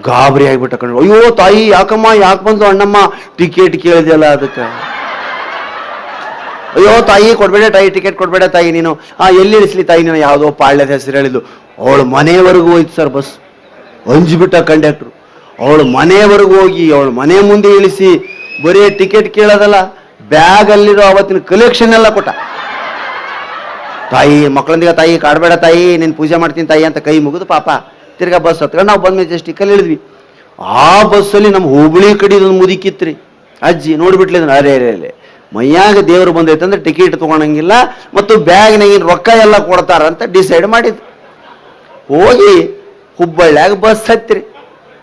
S2: ಗಾಬರಿ ಆಗಿಬಿಟ್ಟ ಕಂಡ. ಅಯ್ಯೋ ತಾಯಿ ಯಾಕಮ್ಮ, ಯಾಕೆ ಬಂದು ಅಣ್ಣಮ್ಮ? ಟಿಕೆಟ್ ಕೇಳಿದೆಯಲ್ಲ ಅದಕ್ಕೆ. ಅಯ್ಯೋ ತಾಯಿ ಕೊಡ್ಬೇಡ ತಾಯಿ, ಟಿಕೆಟ್ ಕೊಡ್ಬೇಡ ತಾಯಿ ನೀನು. ಎಲ್ಲಿ ಇಳಿಸ್ಲಿ ತಾಯಿ ನೀನು? ಯಾವುದೋ ಪಾಳ್ಯದ ಹೆಸರು ಹೇಳಿದ್ದು. ಅವಳು ಮನೆಯವರೆಗೂ ಹೋಯ್ತು ಸರ್ ಬಸ್. ಅಂಜಿಬಿಟ್ಟ ಕಂಡಕ್ಟ್ರು. ಅವಳು ಮನೆಯವರೆಗೂ ಹೋಗಿ ಅವಳು ಮನೆ ಮುಂದೆ ಇಳಿಸಿ ಬರೀ ಟಿಕೆಟ್ ಕೇಳೋದಲ್ಲ, ಬ್ಯಾಗ್ ಅಲ್ಲಿರೋ ಅವತ್ತಿನ ಕಲೆಕ್ಷನ್ ಎಲ್ಲ ಕೊಟ್ಟ. ತಾಯಿ ಮಕ್ಕಳಂದಿಗೆ ತಾಯಿ ಕಾಡ್ಬೇಡ ತಾಯಿ, ನೀನು ಪೂಜೆ ಮಾಡ್ತೀನಿ ತಾಯಿ ಅಂತ ಕೈ ಮುಗಿದು ಪಾಪ ತಿರ್ಗಾ ಬಸ್ ಹತ್ಕೊಂಡು ನಾವು ಬಂದ ಮೆಜೆಸ್ಟಿಕಲ್ಲಿ ಇಳಿದ್ವಿ. ಆ ಬಸ್ಸಲ್ಲಿ ನಮ್ಮ ಹುಬ್ಬಳ್ಳಿ ಕಡಿದೊಂದು ಮುದುಕಿತ್ರಿ ಅಜ್ಜಿ. ನೋಡ್ಬಿಟ್ಲಿದ್ ಅರೇ ಅರೇ ಮೈಯಾಗ ದೇವರು ಬಂದೈತಂದ್ರೆ ಟಿಕೆಟ್ ತೊಗೊಳಂಗಿಲ್ಲ ಮತ್ತು ಬ್ಯಾಗ್ನಾಗಿನ ರೊಕ್ಕ ಎಲ್ಲ ಕೊಡ್ತಾರಂತ ಡಿಸೈಡ್ ಮಾಡಿದ್ದು. ಹೋಗಿ ಹುಬ್ಬಳ್ಳಿಯಾಗ ಬಸ್ ಹತ್ತಿರಿ.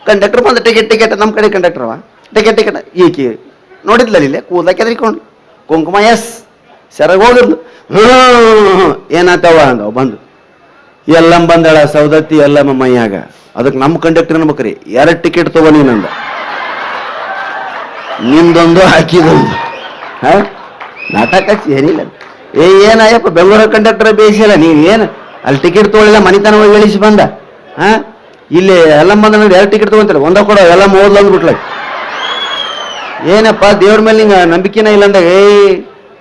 S2: ಕಂಡಕ್ಟರ್ ಬಂದ ಟಿಕೆಟ್ ನಮ್ಮ ಕಡೆ ಕಂಡಕ್ಟರ್ವ ಟಿಕೆಟ್ ಈಕಿ ನೋಡಿದ್ಲಲ್ಲ ಇಲ್ಲೇ ಕೂದಲ ಕೆದರಿಕೊಂಡು ಕುಂಕುಮ ಎಸ್ ಸೆರಗ ಹೋಗಿದ್ಲು. ಏನಾತವ ಅಂದವ ಬಂದು. ಎಲ್ಲಮ್ಮ ಬಂದಳ ಸೌದತ್ತಿ ಎಲ್ಲಮ್ಮ ಮೈಯಾಗ. ಅದಕ್ಕೆ ನಮ್ಮ ಕಂಡಕ್ಟರ್ ಅನ್ಬೇಕ್ರಿ, 2 ಟಿಕೆಟ್ ತಗೋ ನೀನಂದ, ನಿಂದೊಂದು ಹಾಕಿದೊಂದು. ನಾಟಕ ಏನಿಲ್ಲ. ಏನಾಯಪ್ಪ ಬೆಂಗಳೂರು ಕಂಡಕ್ಟರ್ ಬೇಯಿಸಿಲ್ಲ, ನೀನು ಏನು ಅಲ್ಲಿ ಟಿಕೆಟ್ ತೊಗೊಳಿಲ್ಲ, ಮನಿತನ ಹೋಗಿ ಇಳಿಸಿ ಬಂದ. ಇಲ್ಲಿ ಎಲ್ಲಮ್ಮ ಬಂದ 2 ಟಿಕೆಟ್ ತೊಗೊಂತಾರೆ, ಒಂದ ಕೊಡೋ ಎಲ್ಲಮ್ಮ ಓದ್ಲ ಅಂದ್ಬಿಟ್ಲ. ಏನಪ್ಪ ದೇವ್ರ ಮೇಲೆ ನಿಂಗೆ ನಂಬಿಕೆನ ಇಲ್ಲ ಅಂದಾಗ,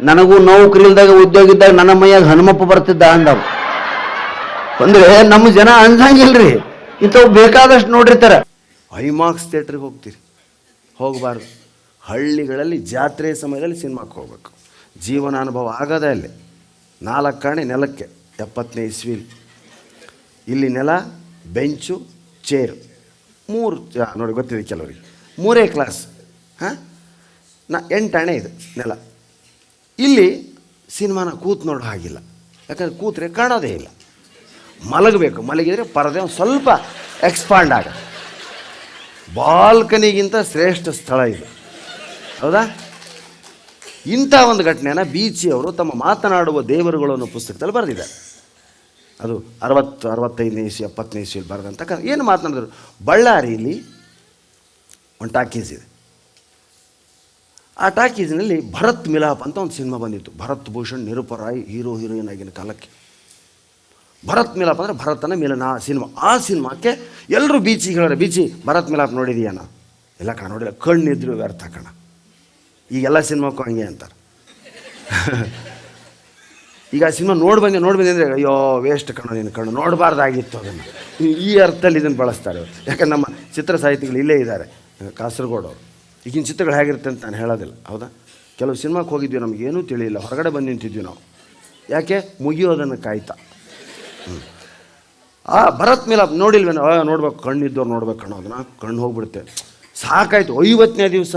S2: ನನಗೂ ನೌಕರಿ ಇಲ್ದಾಗ ಉದ್ಯೋಗ ಇದ್ದಾಗ ನನ್ನ ಮೈಯಾಗ ಹನುಮಪ್ಪ ಬರ್ತಿದ್ದ ಅಂದವ. ಅಂದ್ರೆ ನಮ್ಮ ಜನ ಅಂಜಂಗಿಲ್ರಿ, ಇಂಥವು ಬೇಕಾದಷ್ಟು ನೋಡಿರ್ತಾರ.
S1: ಐಮಾಕ್ಸ್ ಥಿಯೇಟ್ರಿಗೆ ಹೋಗ್ತೀರಿ, ಹೋಗಬಾರ್ದು. ಹಳ್ಳಿಗಳಲ್ಲಿ ಜಾತ್ರೆ ಸಮಯದಲ್ಲಿ ಸಿನಿಮಾಕ್ಕೆ ಹೋಗ್ಬೇಕು. ಜೀವನಾನುಭವ ಆಗದೆ ಅಲ್ಲಿ. 4 ಕಾಣೆ ನೆಲಕ್ಕೆ 70ನೇ ಇಸ್ವಿಲಿ. ಇಲ್ಲಿ ನೆಲ, ಬೆಂಚು, ಚೇರು 3 ನೋಡಿ ಗೊತ್ತಿದೆ ಕೆಲವರಿಗೆ. 3 ಕ್ಲಾಸ್. 8 ಆಣೆ ಇದು ನೆಲ. ಇಲ್ಲಿ ಸಿನಿಮಾನ ಕೂತು ನೋಡೋ ಹಾಗಿಲ್ಲ, ಯಾಕಂದ್ರೆ ಕೂತ್ರೆ ಕಾಣೋದೇ ಇಲ್ಲ. ಮಲಗಬೇಕು, ಮಲಗಿದರೆ ಪರದೆ ಒಂದು ಸ್ವಲ್ಪ ಎಕ್ಸ್ಪಾಂಡ್ ಆಗುತ್ತೆ. ಬಾಲ್ಕನಿಗಿಂತ ಶ್ರೇಷ್ಠ ಸ್ಥಳ ಇದು, ಹೌದಾ? ಇಂಥ ಒಂದು ಘಟನೆಯನ್ನು ಬೀಚಿಯವರು ತಮ್ಮ ಮಾತನಾಡುವ ದೇವರುಗಳು ಅನ್ನೋ ಪುಸ್ತಕದಲ್ಲಿ ಬರೆದಿದ್ದಾರೆ. ಅದು 65ನೇ ಇಸ್ವಿ 70ನೇ ಇಸ್ವಿಯಲ್ಲಿ ಬರೆದಂಥ ಏನು ಮಾತನಾಡಿದ್ರು. ಬಳ್ಳಾರಿಯಲ್ಲಿ ಒಂದು ಟಾಕೀಸ್ ಇದೆ. ಆ ಟಾಕೀಸ್ನಲ್ಲಿ ಭರತ್ ಮಿಲಾಪ್ ಅಂತ ಒಂದು ಸಿನಿಮಾ ಬಂದಿತ್ತು. ಭರತ್ ಭೂಷಣ್, ನಿರೂಪರಾಯ್ ಹೀರೋ ಹೀರೋಯಿನ್ ಆಗಿನ ಕಾಲಕ್ಕೆ. ಭರತ್ ಮಿಲಾಪ್ ಅಂದರೆ ಭರತನ ಮಿಲನ ಸಿನಿಮಾ. ಆ ಸಿನಿಮಾಕ್ಕೆ ಎಲ್ಲರೂ ಬೀಚಿಗೆ ಹೇಳೋರು, ಬೀಚಿ ಭರತ್ ಮಿಲಾಪ್ ನೋಡಿದೀಯನ? ಇಲ್ಲ ಕಣ ನೋಡಿಲ್ಲ. ಕಣ್ಣಿದ್ರು ವ್ಯರ್ಥ ಕಣ. ಈಗೆಲ್ಲ ಸಿನಿಮಾಕ್ಕೂ ಹಂಗೆ ಅಂತಾರೆ. ಈಗ ಆ ಸಿನಿಮಾ ನೋಡಿ ಬಂದೆ ಅಂದರೆ ಅಯ್ಯೋ ವೇಸ್ಟ್ ಕಣ್ಣು, ನೀನು ಕಣ್ಣು ನೋಡಬಾರ್ದಾಗಿತ್ತು ಅದನ್ನು. ಈ ಅರ್ಥದಲ್ಲಿ ಇದನ್ನು ಬಳಸ್ತಾರೆ. ಯಾಕಂದ್ರೆ ನಮ್ಮ ಚಿತ್ರ ಸಾಹಿತಿಗಳು ಇಲ್ಲೇ ಇದ್ದಾರೆ, ಕಾಸರಗೋಡವರು. ಈಗಿನ ಚಿತ್ರಗಳು ಹೇಗಿರುತ್ತೆ ಅಂತ ನಾನು ಹೇಳೋದಿಲ್ಲ, ಹೌದಾ? ಕೆಲವು ಸಿನಿಮಾಕ್ಕೆ ಹೋಗಿದ್ವಿ, ನಮಗೇನೂ ತಿಳಿಯಿಲ್ಲ, ಹೊರಗಡೆ ಬಂದು ನಿಂತಿದ್ವಿ ನಾವು. ಯಾಕೆ? ಮುಗಿಯೋದನ್ನು ಕಾಯ್ತಾ. ಆ ಭರತ್ ಮಿಲಾಪ್ ನೋಡಿಲ್ವೇನೋ? ನೋಡ್ಬೇಕು, ಕಣ್ಣಿದ್ದವ್ರು ನೋಡ್ಬೇಕು ಕಣ್ಣು, ಅದನ್ನು ಕಣ್ಣು ಹೋಗ್ಬಿಡುತ್ತೆ. ಸಾಕಾಯಿತು. 50ನೇ ದಿವಸ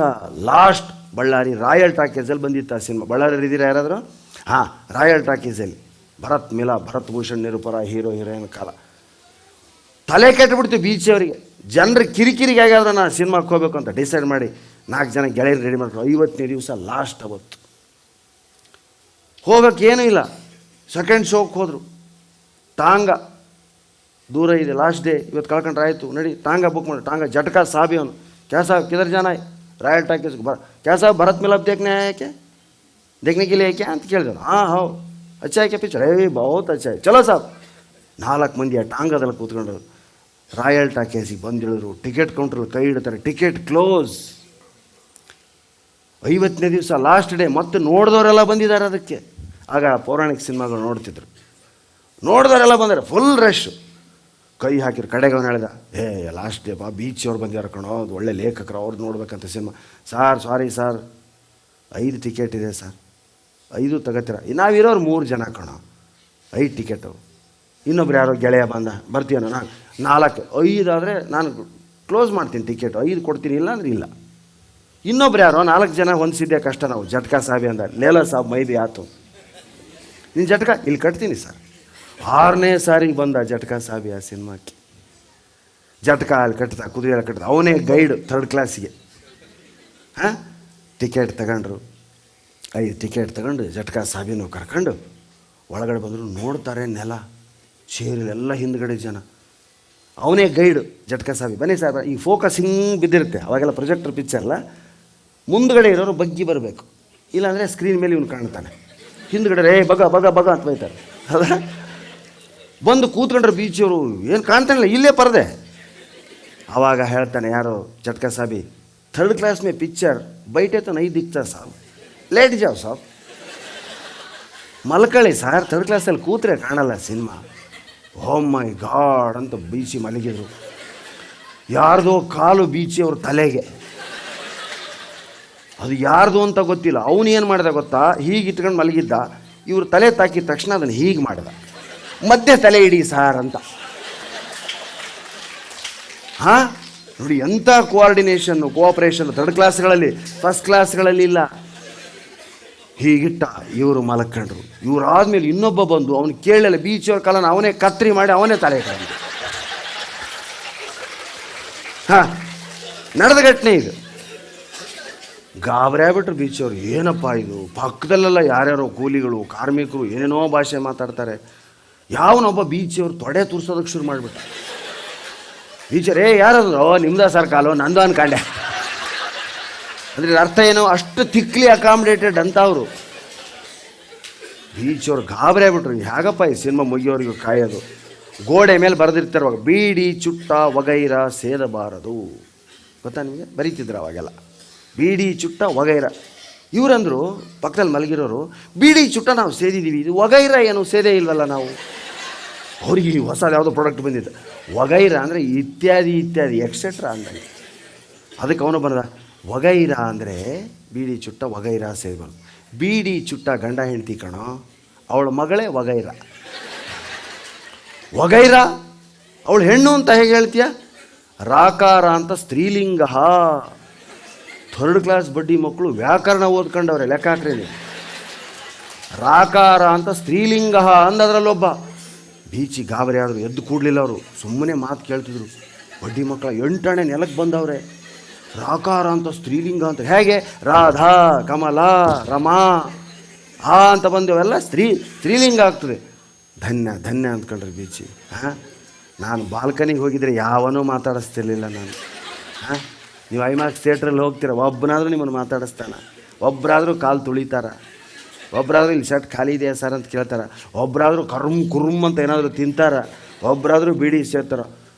S1: ಲಾಸ್ಟ್ ಬಳ್ಳಾರಿ ರಾಯಲ್ ಟಾಕೀಸಲ್ಲಿ ಬಂದಿತ್ತು ಆ ಸಿನಿಮಾ. ಬಳ್ಳಾರಿ ಇದ್ದೀರಾ ಯಾರಾದರೂ? ರಾಯಲ್ ಟಾಕೀಸಲ್ಲಿ ಭರತ್ ಮಿಲಾಪ್, ಭರತ್ ಭೂಷಣ್, ನಿರೂಪರ ಹೀರೋ ಹೀರೋಯಿನ್ ಕಾಲ. ತಲೆ ಕೆಟ್ಟುಬಿಡ್ತು ಬೀಚಿಯವರಿಗೆ. ಜನರು ಕಿರಿಕಿರಿಗೆ ಆಗ್ಯಾದ್ರೆ ನಾನು ಸಿನಿಮಾಕ್ಕೆ ಹೋಗ್ಬೇಕು ಅಂತ ಡಿಸೈಡ್ ಮಾಡಿ 4 ಜನ ಗೆಳೆಯರು ರೆಡಿ ಮಾಡ್ಕೊಂಡು 50ನೇ ದಿವಸ ಲಾಸ್ಟ್ ಅವತ್ತು ಹೋಗೋಕ್ಕೆ ಏನೂ ಇಲ್ಲ. ಸೆಕೆಂಡ್ ಶೋಕ್ಕೆ ಹೋದರು. ಟಾಂಗ ದೂರ ಇದೆ, ಲಾಸ್ಟ್ ಡೇ, ಇವತ್ತು ಕಳ್ಕೊಂಡ್ರೆ ಆಯಿತು, ನಡಿ ಟಾಂಗ ಬುಕ್ ಮಾಡಿ. ಟಾಂಗ ಜಟ್ಕಾ ಸಾಬಿ ಅವನು, ಕ್ಯಾ ಸಾಬ್ ಕಿದರ್ ಜಾನ रॉयल टॉकीज क्या साहब भरत मिलाप देखने आया क्या, देखने के लिए क्या ಅಂತ ಕೇಳಿದ್ರು. ಹಾಂ ಹೌ ಅಚ್ಚಾ है क्या पिक्चर, ಏ ಬಹುತ್ ಅಚ್ಚಾ है ಚಲೋ ಸಾಬ್. 4 ಮಂದಿ ಆ ಟಾಂಗದಲ್ಲಿ ಕೂತ್ಕೊಂಡ್ರು. ರಾಯಲ್ ಟಾಕೀಸಿಗೆ ಬಂದಿಳಿದ್ರು. ಟಿಕೆಟ್ ಕೌಂಟ್ರಲ್ಲಿ ಕೈ ಇಡ್ತಾರೆ, ಟಿಕೆಟ್ ಕ್ಲೋಸ್. 50ನೇ ದಿವಸ ಲಾಸ್ಟ್ ಡೇ. ಮತ್ತೆ ನೋಡಿದವರೆಲ್ಲ ಬಂದಿದ್ದಾರೆ ಅದಕ್ಕೆ. ಆಗ ಪೌರಾಣಿಕ ಸಿನಿಮಾಗಳು ನೋಡ್ತಿದ್ರು. ನೋಡಿದವರೆಲ್ಲ ಬಂದರೆ ಫುಲ್ ರಶ್. ಕೈ ಹಾಕಿರು. ಕಡೆಗೆ ಅವನು ಹೇಳಿದ, ಏ ಲಾಸ್ಟ್ ಡೇ ಬಾ, ಬೀಚ್ ಅವ್ರು ಬಂದಿದ್ದಾರೆ ಕಣೋ, ಅದು ಒಳ್ಳೆ ಲೇಖಕರು, ಅವ್ರು ನೋಡ್ಬೇಕಂತ ಸಿನಿಮಾ. ಸಾರಿ ಸರ್ 5 ಟಿಕೆಟ್ ಇದೆ ಸರ್, 5 ತಗೋತೀರ, ನಾವಿರೋರು 3 ಜನ ಕಣೋ, 5 ಟಿಕೆಟು. ಇನ್ನೊಬ್ರು ಯಾರೋ ಗೆಳೆಯ ಬರ್ತೀಯ ನಾನು 4, 5 ಆದರೆ ನಾನು ಕ್ಲೋಸ್ ಮಾಡ್ತೀನಿ ಟಿಕೆಟ್, 5 ಕೊಡ್ತೀನಿ, ಇಲ್ಲ ಅಂದ್ರೆ ಇಲ್ಲ. ಇನ್ನೊಬ್ರು ಯಾರೋ 4 ಜನ ಹೊಂದಿಸಿದ್ದೆ ಕಷ್ಟ ನಾವು. ಜಟ್ಕಾ ಸಾಬಿ ಅಂದ, ಲೇಲ ಸಾಬ್ ಮೈಬಿ ಆತು, ನಿನ್ನ ಜಟ್ಕಾ ಇಲ್ಲಿ ಕಟ್ತೀನಿ ಸರ್. 6ನೇ ಸಾರಿಗೆ ಬಂದ ಜಟ್ಕಾ ಸಾಬಿ ಆ ಸಿನಿಮಾಕ್ಕೆ. ಜಟ್ಕಾ ಅಲ್ಲಿ ಕಟ್ತಾ, ಕುದುರೆ ಕಟ್ತಾ, ಅವನೇ ಗೈಡ್ 3rd ಕ್ಲಾಸಿಗೆ. ಹಾಂ, ಟಿಕೆಟ್ ತಗೊಂಡ್ರು. 5 ಟಿಕೆಟ್ ತಗೊಂಡು ಜಟ್ಕಾ ಸಾಬಿನೂ ಕರ್ಕೊಂಡು ಒಳಗಡೆ ಬಂದರು. ನೋಡ್ತಾರೆ ನೆಲ, ಚೇರಲೆಲ್ಲ ಹಿಂದ್ಗಡೆ ಜನ. ಅವನೇ ಗೈಡು ಜಟ್ಕಾ ಸಾಬಿ. ಬನ್ನಿ ಸರ್, ಈಗ ಫೋಕಸ್ ಹಿಂಗೆ ಬಿದ್ದಿರುತ್ತೆ, ಅವಾಗೆಲ್ಲ ಪ್ರೊಜೆಕ್ಟರ್ ಪಿಕ್ಚರ್ ಅಲ್ಲ, ಮುಂದ್ಗಡೆ ಇರೋರು ಬಗ್ಗಿ ಬರಬೇಕು, ಇಲ್ಲಾಂದರೆ ಸ್ಕ್ರೀನ್ ಮೇಲೆ ಇವನು ಕಾಣ್ತಾನೆ. ಹಿಂದ್ಗಡೆ ರೇ ಬಗ ಬಗ ಬಗ ಅಂತ ಬೈತಾರೆ. ಅದ ಬಂದು ಕೂತ್ಕೊಂಡ್ರೆ ಬೀಚಿಯವರು, ಏನು ಕಾಣ್ತಾನಿಲ್ಲ, ಇಲ್ಲೇ ಪರದೆ. ಆವಾಗ ಹೇಳ್ತಾನೆ ಯಾರೋ ಜಟ್ಕಾ ಸಾಬಿ, 3rd क्लास में पिक्चर बैठे तो नहीं दिखता साहब, लेट जाओ साहब, ಮಲ್ಕಳಿ ಸರ್, 3rd ಕ್ಲಾಸಲ್ಲಿ ಕೂತ್ರೆ ಕಾಣಲ್ಲ ಸಿನಿಮಾ. ಓ ಮೈ ಗಾಡ್ ಅಂತ ಬೀಚಿ ಮಲಗಿದ್ರು. ಯಾರ್ದೋ ಕಾಲು ಬೀಚಿಯವ್ರ ತಲೆಗೆ, ಅದು ಯಾರ್ದು ಅಂತ ಗೊತ್ತಿಲ್ಲ. ಅವನು ಏನು ಮಾಡಿದ ಗೊತ್ತಾ, ಹೀಗೆ ಇಟ್ಕೊಂಡು ಮಲಗಿದ್ದ, ಇವ್ರ ತಲೆ ತಾಕಿದ ತಕ್ಷಣ ಅದನ್ನು ಹೀಗೆ ಮಾಡಿದ, ಮಧ್ಯೆ ತಲೆ ಇಡಿ ಸಾರ್ ಅಂತ. ಹಾಂ ನೋಡಿ, ಎಂಥ ಕೋಆರ್ಡಿನೇಷನ್ನು, ಕೋಆಪ್ರೇಷನ್ 3rd ಕ್ಲಾಸ್ಗಳಲ್ಲಿ, 1st ಕ್ಲಾಸ್ಗಳಲ್ಲಿ ಇಲ್ಲ. ಹೀಗಿಟ್ಟ, ಇವರು ಮಲಕ್ಕೊಂಡ್ರು. ಇವರಾದ್ಮೇಲೆ ಇನ್ನೊಬ್ಬ ಬಂದು ಅವನು ಕೇಳಲಿಲ್ಲ, ಬೀಚವ್ರ ಕಾಲನ ಅವನೇ ಕತ್ರಿ ಮಾಡಿ ಅವನೇ ತಲೆ ಇಟ್ಕೊಂಡು. ಹಾಂ, ನಡೆದ ಘಟನೆ ಇದು. ಗಾಬರಿ ಆಗ್ಬಿಟ್ರು ಬೀಚವ್ರು. ಏನಪ್ಪ ಇದು, ಪಕ್ಕದಲ್ಲೆಲ್ಲ ಯಾರ್ಯಾರೋ ಕೂಲಿಗಳು, ಕಾರ್ಮಿಕರು ಏನೇನೋ ಭಾಷೆ ಮಾತಾಡ್ತಾರೆ. ಯಾವನೊಬ್ಬ ಬೀಚವ್ರು ತೊಡೆ ತುರ್ಸೋದಕ್ಕೆ ಶುರು ಮಾಡಿಬಿಟ್ಟ. ಬೀಚರೇ ಯಾರಾದ್ರು, ನಿಮ್ದ ಸರ್ ಕಾಲು, ನಂದು ಅನ್ಕಂಡೆ. ಅಂದರೆ ಅರ್ಥ ಏನೋ, ಅಷ್ಟು ತಿಕ್ಲಿ ಅಕಾಮಿಡೇಟೆಡ್ ಅಂತ ಅವರು. ಬೀಚವ್ರು ಗಾಬರಿ ಆಗ್ಬಿಟ್ರು. ಹೇಗಪ್ಪ ಈ ಸಿನಿಮಾ ಮುಗಿಯೋರಿಗೂ ಕಾಯೋದು. ಗೋಡೆ ಮೇಲೆ ಬರೆದಿರ್ತಾರವಾಗ, ಬೀಡಿ ಚುಟ್ಟ ವಗೈರ ಸೇದಬಾರದು, ಗೊತ್ತಾ ನಿಮಗೆ? ಬರೀತಿದ್ರು ಅವಾಗೆಲ್ಲ, ಬೀಡಿ ಚುಟ್ಟ ವಗೈರ. ಇವರಂದರು ಪಕ್ಕದಲ್ಲಿ ಮಲಗಿರೋರು, ಬೀಡಿ ಚುಟ್ಟ ನಾವು ಸೇದಿದ್ದೀವಿ, ಇದು ವಗೈರ ಏನು ಸೇದೇ ಇಲ್ವಲ್ಲ ನಾವು. ಅವ್ರಿಗೆ ಹೊಸದು ಯಾವುದೋ ಪ್ರಾಡಕ್ಟ್ ಬಂದಿತ್ತು. ವಗೈರ ಅಂದರೆ ಇತ್ಯಾದಿ ಇತ್ಯಾದಿ ಎಕ್ಸೆಟ್ರಾ ಅಂದಂಗೆ. ಅದಕ್ಕೆ ಅವನು ಬರದ, ವಗೈರ ಅಂದರೆ ಬೀಡಿ ಚುಟ್ಟ ವಗೈರ ಸೇದಬಾರ್ದು. ಬೀಡಿ ಚುಟ್ಟ ಗಂಡ ಹೆಂಡ್ತಿ ಕಣೋ, ಅವಳ ಮಗಳೇ ವಗೈರ. ವಗೈರ ಅವಳು ಹೆಣ್ಣು ಅಂತ ಹೇಗೆ ಹೇಳ್ತೀಯ? ರಾಕಾರ ಅಂತ ಸ್ತ್ರೀಲಿಂಗ. 3rd ಕ್ಲಾಸ್ ಬಡ್ಡಿ ಮಕ್ಕಳು ವ್ಯಾಕರಣ ಓದ್ಕೊಂಡವ್ರೆ, ಲೆಕ್ಕ ಹಾಕ್ರಿ ನೀವು. ರಾಕಾರ ಅಂತ ಸ್ತ್ರೀಲಿಂಗ ಅಂದದ್ರಲ್ಲೊಬ್ಬ. ಬೀಚಿ ಗಾಬರಿ ಆದರು, ಎದ್ದು ಕೂಡಲಿಲ್ಲ ಅವರು, ಸುಮ್ಮನೆ ಮಾತು ಕೇಳ್ತಿದ್ರು. ಬಡ್ಡಿ ಮಕ್ಕಳ 8 ಆಣೆ ನೆಲಕ್ಕೆ ಬಂದವ್ರೆ. ರಾಕಾರ ಅಂತ ಸ್ತ್ರೀಲಿಂಗ ಅಂತ ಹೇಗೆ? ರಾಧಾ, ಕಮಲಾ, ರಮಾ ಅಂತ ಬಂದವೆಲ್ಲ ಸ್ತ್ರೀಲಿಂಗ ಆಗ್ತದೆ. ಧನ್ಯ ಧನ್ಯ ಅಂದ್ಕೊಂಡ್ರಿ ಬೀಚಿ. ಹಾಂ, ನಾನು ಬಾಲ್ಕನಿಗೆ ಹೋಗಿದ್ರೆ ಯಾವನೂ ಮಾತಾಡಿಸ್ತಿರ್ಲಿಲ್ಲ ನಾನು. ಹಾಂ, ನೀವು ಐಮ್ಯಾಕ್ಸ್ ಥಿಯೇಟ್ರಲ್ಲಿ ಹೋಗ್ತೀರ, ಒಬ್ಬನಾದರೂ ನಿಮ್ಮನ್ನು ಮಾತಾಡಿಸ್ತಾನೆ, ಒಬ್ಬರಾದರೂ ಕಾಲು ತುಳಿತಾರ, ಒಬ್ಬರಾದರೂ ಇಲ್ಲಿ ಶರ್ಟ್ ಖಾಲಿ ಇದೆಯಾ ಸರ್ ಅಂತ ಕೇಳ್ತಾರೆ, ಒಬ್ಬರಾದರೂ ಕುರುಮ್ ಅಂತ ಏನಾದರೂ ತಿಂತಾರ, ಒಬ್ಬರಾದರೂ ಬೀಡಿ ಸೇರ್ತಾರ.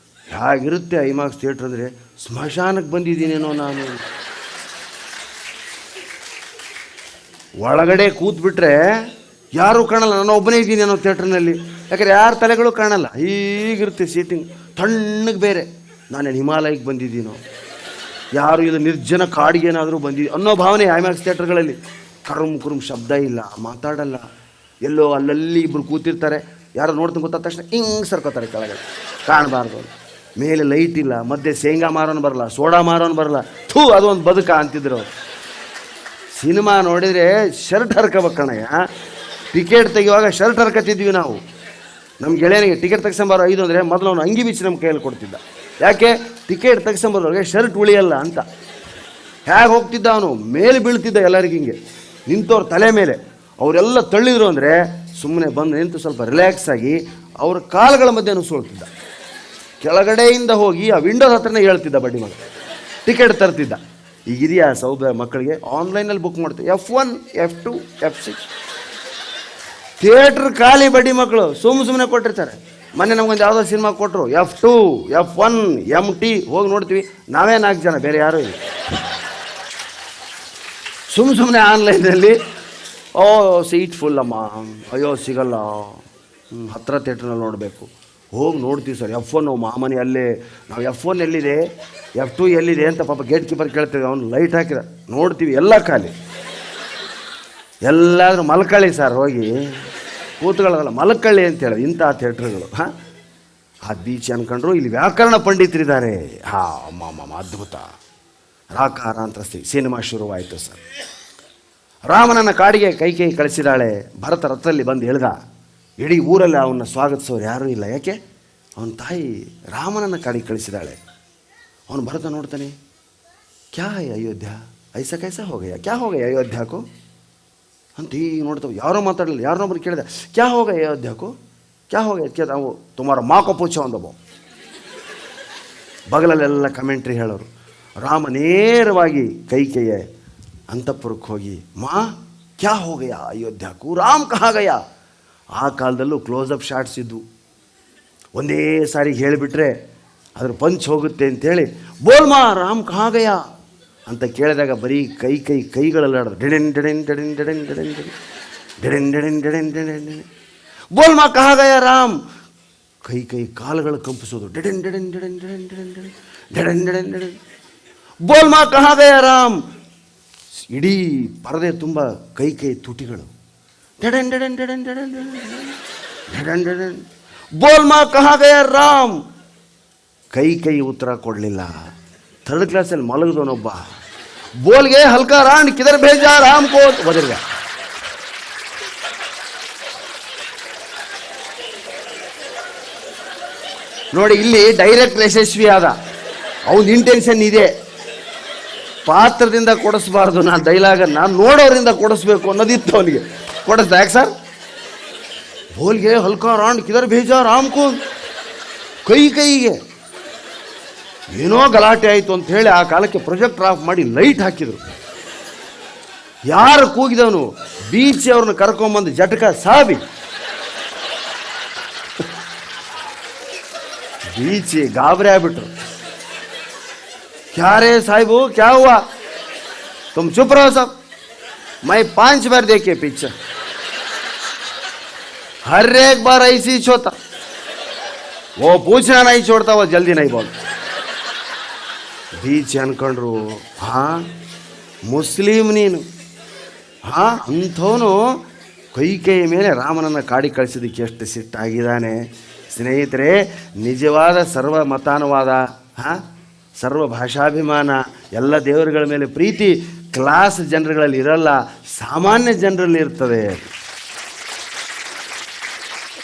S1: ಹೇಗಿರುತ್ತೆ ಐಮ್ಯಾಕ್ಸ್ ಥಿಯೇಟ್ರ್ ಅಂದರೆ, ಸ್ಮಶಾನಕ್ಕೆ ಬಂದಿದ್ದೀನೇನೋ ನಾನು. ಒಳಗಡೆ ಕೂತ್ಬಿಟ್ರೆ ಯಾರೂ ಕಾಣಲ್ಲ, ನಾನು ಒಬ್ಬನೇ ಇದ್ದೀನಿ ಅನ್ನೋ ಥಿಯೇಟ್ರ್ನಲ್ಲಿ. ಯಾಕಂದರೆ ಯಾರ ತಲೆಗಳು ಕಾಣಲ್ಲ, ಹೀಗಿರುತ್ತೆ ಸೀಟಿಂಗ್. ತಣ್ಣಗೆ ಬೇರೆ, ನಾನೇನು ಹಿಮಾಲಯಕ್ಕೆ ಬಂದಿದ್ದೀನೋ, ಯಾರು ಇದು ನಿರ್ಜನ ಕಾಡಿಗೇನಾದರೂ ಬಂದಿದ್ದೀವಿ ಅನ್ನೋ ಭಾವನೆ ಐಮ್ಯಾಕ್ಸ್ ಥಿಯೇಟ್ರ್ಗಳಲ್ಲಿ. ಕುರುಮ್ ಶಬ್ದ ಇಲ್ಲ, ಮಾತಾಡಲ್ಲ. ಎಲ್ಲೋ ಅಲ್ಲಲ್ಲಿ ಇಬ್ಬರು ಕೂತಿರ್ತಾರೆ, ಯಾರು ನೋಡ್ತೀನಿ ಗೊತ್ತಾದ ತಕ್ಷಣ ಹಿಂಗೆ ಸರ್ಕೋತಾರೆ ಕೆಳಗಡೆ, ಕಾಣಬಾರ್ದು. ಮೇಲೆ ಲೈಟ್ ಇಲ್ಲ, ಮಧ್ಯೆ ಶೇಂಗಾ ಮಾರೋನು ಬರಲ್ಲ, ಸೋಡಾ ಮಾರೋನು ಬರಲ್ಲ. ಥೂ, ಅದು ಒಂದು ಬದುಕ ಅಂತಿದ್ರು. ಸಿನಿಮಾ ನೋಡಿದರೆ ಶರ್ಟ್ ಹರ್ಕೋಬೇಕಣ್ಣಯ್ಯ. ಟಿಕೆಟ್ ತೆಗೆಯುವಾಗ ಶರ್ಟ್ ಹರ್ಕತ್ತಿದ್ವಿ ನಾವು. ನಮ್ಮ ಗೆಳೆಯನಿಗೆ ಟಿಕೆಟ್ ತೆಗ್ಸಂಬಾರೋ 5 ಅಂದರೆ ಮೊದಲು ಅವನು ಅಂಗಿ ಬಿಚ್ಚಿ ನಮ್ಮ ಕೈಯಲ್ಲಿ ಕೊಡ್ತಿದ್ದ. ಯಾಕೆ? ಟಿಕೆಟ್ ತೆಗ್ಸಂಬರೋರಿಗೆ ಶರ್ಟ್ ಉಳಿಯಲ್ಲ ಅಂತ. ಹೇಗೆ ಹೋಗ್ತಿದ್ದ ಅವನು, ಮೇಲೆ ಬೀಳ್ತಿದ್ದ ಎಲ್ಲರಿಗೂ ಹಿಂಗೆ, ನಿಂತವ್ರ ತಲೆ ಮೇಲೆ. ಅವರೆಲ್ಲ ತಳ್ಳಿದ್ರು ಅಂದರೆ ಸುಮ್ಮನೆ ಬಂದು ನಿಂತು ಸ್ವಲ್ಪ ರಿಲ್ಯಾಕ್ಸ್ ಆಗಿ ಅವ್ರ ಕಾಲುಗಳ ಮಧ್ಯೆ ನುಸುಳ್ತಿದ್ದ. ಕೆಳಗಡೆಯಿಂದ ಹೋಗಿ ಆ ವಿಂಡೋದ ಹತ್ರನೇ ಹೇಳ್ತಿದ್ದ ಬಡ್ಡಿ ಮಗ, ಟಿಕೆಟ್ ತರ್ತಿದ್ದ. ಈಗಿದೆಯಾ ಸೌಭ್ಯ ಮಕ್ಕಳಿಗೆ? ಆನ್ಲೈನಲ್ಲಿ ಬುಕ್ ಮಾಡ್ತೀವಿ. F1 F2 F6 ಥಿಯೇಟ್ರ್ ಖಾಲಿ. ಬಡ್ಡಿ ಮಕ್ಕಳು ಸುಮ್ಮನೆ ಕೊಟ್ಟಿರ್ತಾರೆ. ಮೊನ್ನೆ ನಮ್ಗೊಂದು ಯಾವುದೋ ಸಿನಿಮಾ ಕೊಟ್ಟರು, F2 F1 MT ಹೋಗಿ ನೋಡ್ತೀವಿ. ನಾವೇ 4 ಜನ, ಬೇರೆ ಯಾರೂ ಇಲ್ಲ. ಸುಮ್ಮನೆ ಆನ್ಲೈನಲ್ಲಿ ಓ ಸೀಟ್ ಫುಲ್ ಅಮ್ಮ, ಅಯ್ಯೋ ಸಿಗಲ್ಲ, ಹತ್ತಿರ ಥಿಯೇಟ್ರ್ನಲ್ಲಿ ನೋಡಬೇಕು. ಹೋಗಿ ನೋಡ್ತೀವಿ ಸರ್. F1 ಮಾಮನಿ ಅಲ್ಲೇ. ನಾವು F1 ಎಲ್ಲಿದೆ, F2 ಎಲ್ಲಿದೆ ಅಂತ ಪಾಪ ಗೇಟ್ ಕೀಪರ್ ಕೇಳ್ತೀವಿ. ಅವ್ನು ಲೈಟ್ ಹಾಕಿದ ನೋಡ್ತೀವಿ, ಎಲ್ಲ ಖಾಲಿ. ಎಲ್ಲಾದರೂ ಮಲ್ಕಳ್ಳಿ ಸರ್, ಹೋಗಿ ಕೂತ್ಕೊಳ್ಳೋದಲ್ಲ, ಮಲ್ಕಳ್ಳಿ ಅಂತ ಹೇಳೋದು ಇಂಥ ಥಿಯೇಟ್ರ್ಗಳು. ಹಾಂ, ಆ ಬೀಚ್ ಅನ್ಕೊಂಡ್ರು. ಇಲ್ಲಿ ವ್ಯಾಕರಣ ಪಂಡಿತರಿದ್ದಾರೆ. ಅಮ್ಮ ಅದ್ಭುತ. ರಾಕಾರಾಂತರಸ್ತಿ ಸಿನಿಮಾ ಶುರುವಾಯಿತು ಸರ್. ರಾಮನನ್ನ ಕಾಡಿಗೆ ಕೈಕೇಯಿ ಕಳಿಸಿದಾಳೆ. ಭರತ ರಥದಲ್ಲಿ ಬಂದು ಹೇಳ್ದ. ಇಡೀ ಊರಲ್ಲಿ ಅವನ್ನ ಸ್ವಾಗತಿಸೋರು ಯಾರೂ ಇಲ್ಲ. ಯಾಕೆ? ಅವನ ತಾಯಿ ರಾಮನನ್ನ ಕಾಡಿಗೆ ಕಳಿಸಿದಾಳೆ. ಅವನು ಭರತ ನೋಡ್ತಾನೆ, ಕ್ಯಾ ಹೈ ಅಯೋಧ್ಯ, ಐಸಾ ಕೈಸಾ ಹೋಗಯ್ಯ, ಕ್ಯಾ ಹೋಗಯ್ಯ ಅಯೋಧ್ಯಕ್ಕೂ ಅಂತ ಈಗ ನೋಡ್ತಾವೆ. ಯಾರೋ ಮಾತಾಡಲಿಲ್ಲ. ಯಾರನ್ನೊಬ್ರು ಕೇಳಿದೆ, ಕ್ಯಾ ಹೋಗಯ್ಯ ಅಯೋಧ್ಯಕ್ಕೂ, ಕ್ಯಾ ಹೋಗಯ್ಯ ಕೇಳ. ನಾವು ತುಮಾರ ಮಾಕೋ ಪೂಛೋ ಅಂದಬೋ. ಬಗಲಲ್ಲೆಲ್ಲ ಕಮೆಂಟ್ರಿ ಹೇಳೋರು. ರಾಮ ನೇರವಾಗಿ ಕೈಕೇಯ ಅಂತಃಪುರಕ್ಕೆ ಹೋಗಿ, ಮಾ ಕ್ಯಾ ಹೋಗಯ್ಯ ಅಯೋಧ್ಯಕ್ಕೂ, ರಾಮ್ ಕಹಾ ಗಯ. ಆ ಕಾಲದಲ್ಲೂ ಕ್ಲೋಸಪ್ ಶಾಟ್ಸ್ ಇದ್ವು. ಒಂದೇ ಸಾರಿ ಹೇಳಿಬಿಟ್ರೆ ಅದ್ರ ಪಂಚ್ ಹೋಗುತ್ತೆ ಅಂತೇಳಿ, ಬೋಲ್ ಮಾ ರಾಮ್ ಕಹಾ ಗಯ ಅಂತ ಕೇಳಿದಾಗ ಬರೀ ಕೈಗಳಲ್ಲಿ ಆಡೋದು. ಡೆಡೆನ್ ಡೆಡೆನ್ ಡೆಡೆನ್ ಡೆಡೆನ್ ಡೆಡೆನ್ ಡೆಡೆನ್ ಡೆಡೆನ್ ಡೆಡೆನ್ ಡೆಡೆನ್ ಡೆಡೆನ್ ಬೋಲ್ ಮಾ ಕಹಾ ಗಯ ರಾಮ್. ಕೈ ಕಾಲುಗಳು ಕಂಪಿಸೋದು. ಡೆಡೆನ್ ಡೆಡೆನ್ ಡೆಡೆನ್ ಡೆಡೆನ್ ಡೆಡೆನ್ ಡೆಡೆನ್ ಡೆಡೆನ್ ಡೆಡೆನ್ ಬೋಲ್ ಮಾ ಕಹಾ ಗಯ ರಾಮ್. ಇಡೀ ಪರದೆ ತುಂಬ ಕೈ ತುಟಿಗಳು. ಡೆಡೆನ್ ಡೆಡೆನ್ ಡೆಡೆನ್ ಡೆಡೆನ್ ಡೆಡೆನ್ ಡೆಡೆನ್ ಬೋಲ್ ಮಾ ಕಹಾ ಗಯ ರಾಮ್. ಕೈ ಉತ್ತರ ಕೊಡಲಿಲ್ಲ. 3rd ಕ್ಲಾಸಲ್ಲಿ ಮಲಗಿದವನೊಬ್ಬ, ಬೋಲ್ಗೆ ಹಲ್ಕಾ ರಾಂಡ್ ಕಿದರ್ ಭೇಜ ರಾಮ್ ಕೋ ಬದರ್ಗ. ನೋಡಿ, ಇಲ್ಲಿ ಡೈರೆಕ್ಟ್ ಯಶಸ್ವಿ ಆದ. ಅವನ ಇಂಟೆನ್ಷನ್ ಇದೆ, ಪಾತ್ರದಿಂದ ಕೊಡಿಸ್ಬಾರ್ದು, ನಾನು ಡೈಲಾಗನ್ನು ನೋಡೋರಿಂದ ಕೊಡಿಸ್ಬೇಕು ಅನ್ನೋದಿತ್ತು ಅವನಿಗೆ. ಕೊಡಿಸ್ದ. ಯಾಕೆ ಸರ್? ಬೋಲ್ಗೆ ಹಲ್ಕಾ ರಾಂಡ್ ಕಿದರ್ ಭೇಜ ರಾಮ್ ಕೋ. ಕೈಗೆ ಏನೋ ಗಲಾಟೆ ಆಯಿತು ಅಂತ ಹೇಳಿ ಆ ಕಾಲಕ್ಕೆ ಪ್ರೊಜೆಕ್ಟರ್ ಆಫ್ ಮಾಡಿ ಲೈಟ್ ಹಾಕಿದರು. ಯಾರು ಕೂಗಿದವನು? ಬೀಚಿ ಅವ್ರನ್ನ ಕರ್ಕೊಂಬಂದು ಜಟಕ ಸಾಬಿ. ಬೀಚಿ ಗಾಬರಿ ಆಗ್ಬಿಟ್ರು. क्या रे साहिबू, क्या हुआ? तुम चुप रहो सब, मैं 5 बार देखे पिक्चर, हर एक बार ऐसी ही होता, वो पूछना नहीं छोड़ता, वो जल्दी नहीं बोलता. ಬೀಚ್ ಅನ್ಕೊಂಡ್ರು. ಹಾಂ, ಮುಸ್ಲಿಂ ನೀನು? ಹಾಂ, ಅಂಥವನು ಕೈಕೇಯ ಮೇಲೆ ರಾಮನನ್ನು ಕಾಡಿ ಕಳಿಸಿದ್ದಕ್ಕೆ ಎಷ್ಟು ಸಿಟ್ಟಾಗಿದ್ದಾನೆ. ಸ್ನೇಹಿತರೆ, ನಿಜವಾದ ಸರ್ವ ಮತಾನುವಾದ, ಹಾಂ, ಸರ್ವ ಭಾಷಾಭಿಮಾನ, ಎಲ್ಲ ದೇವರುಗಳ ಮೇಲೆ ಪ್ರೀತಿ ಕ್ಲಾಸ್ ಜನರುಗಳಲ್ಲಿ ಇರಲ್ಲ, ಸಾಮಾನ್ಯ ಜನರಲ್ಲಿ ಇರ್ತದೆ.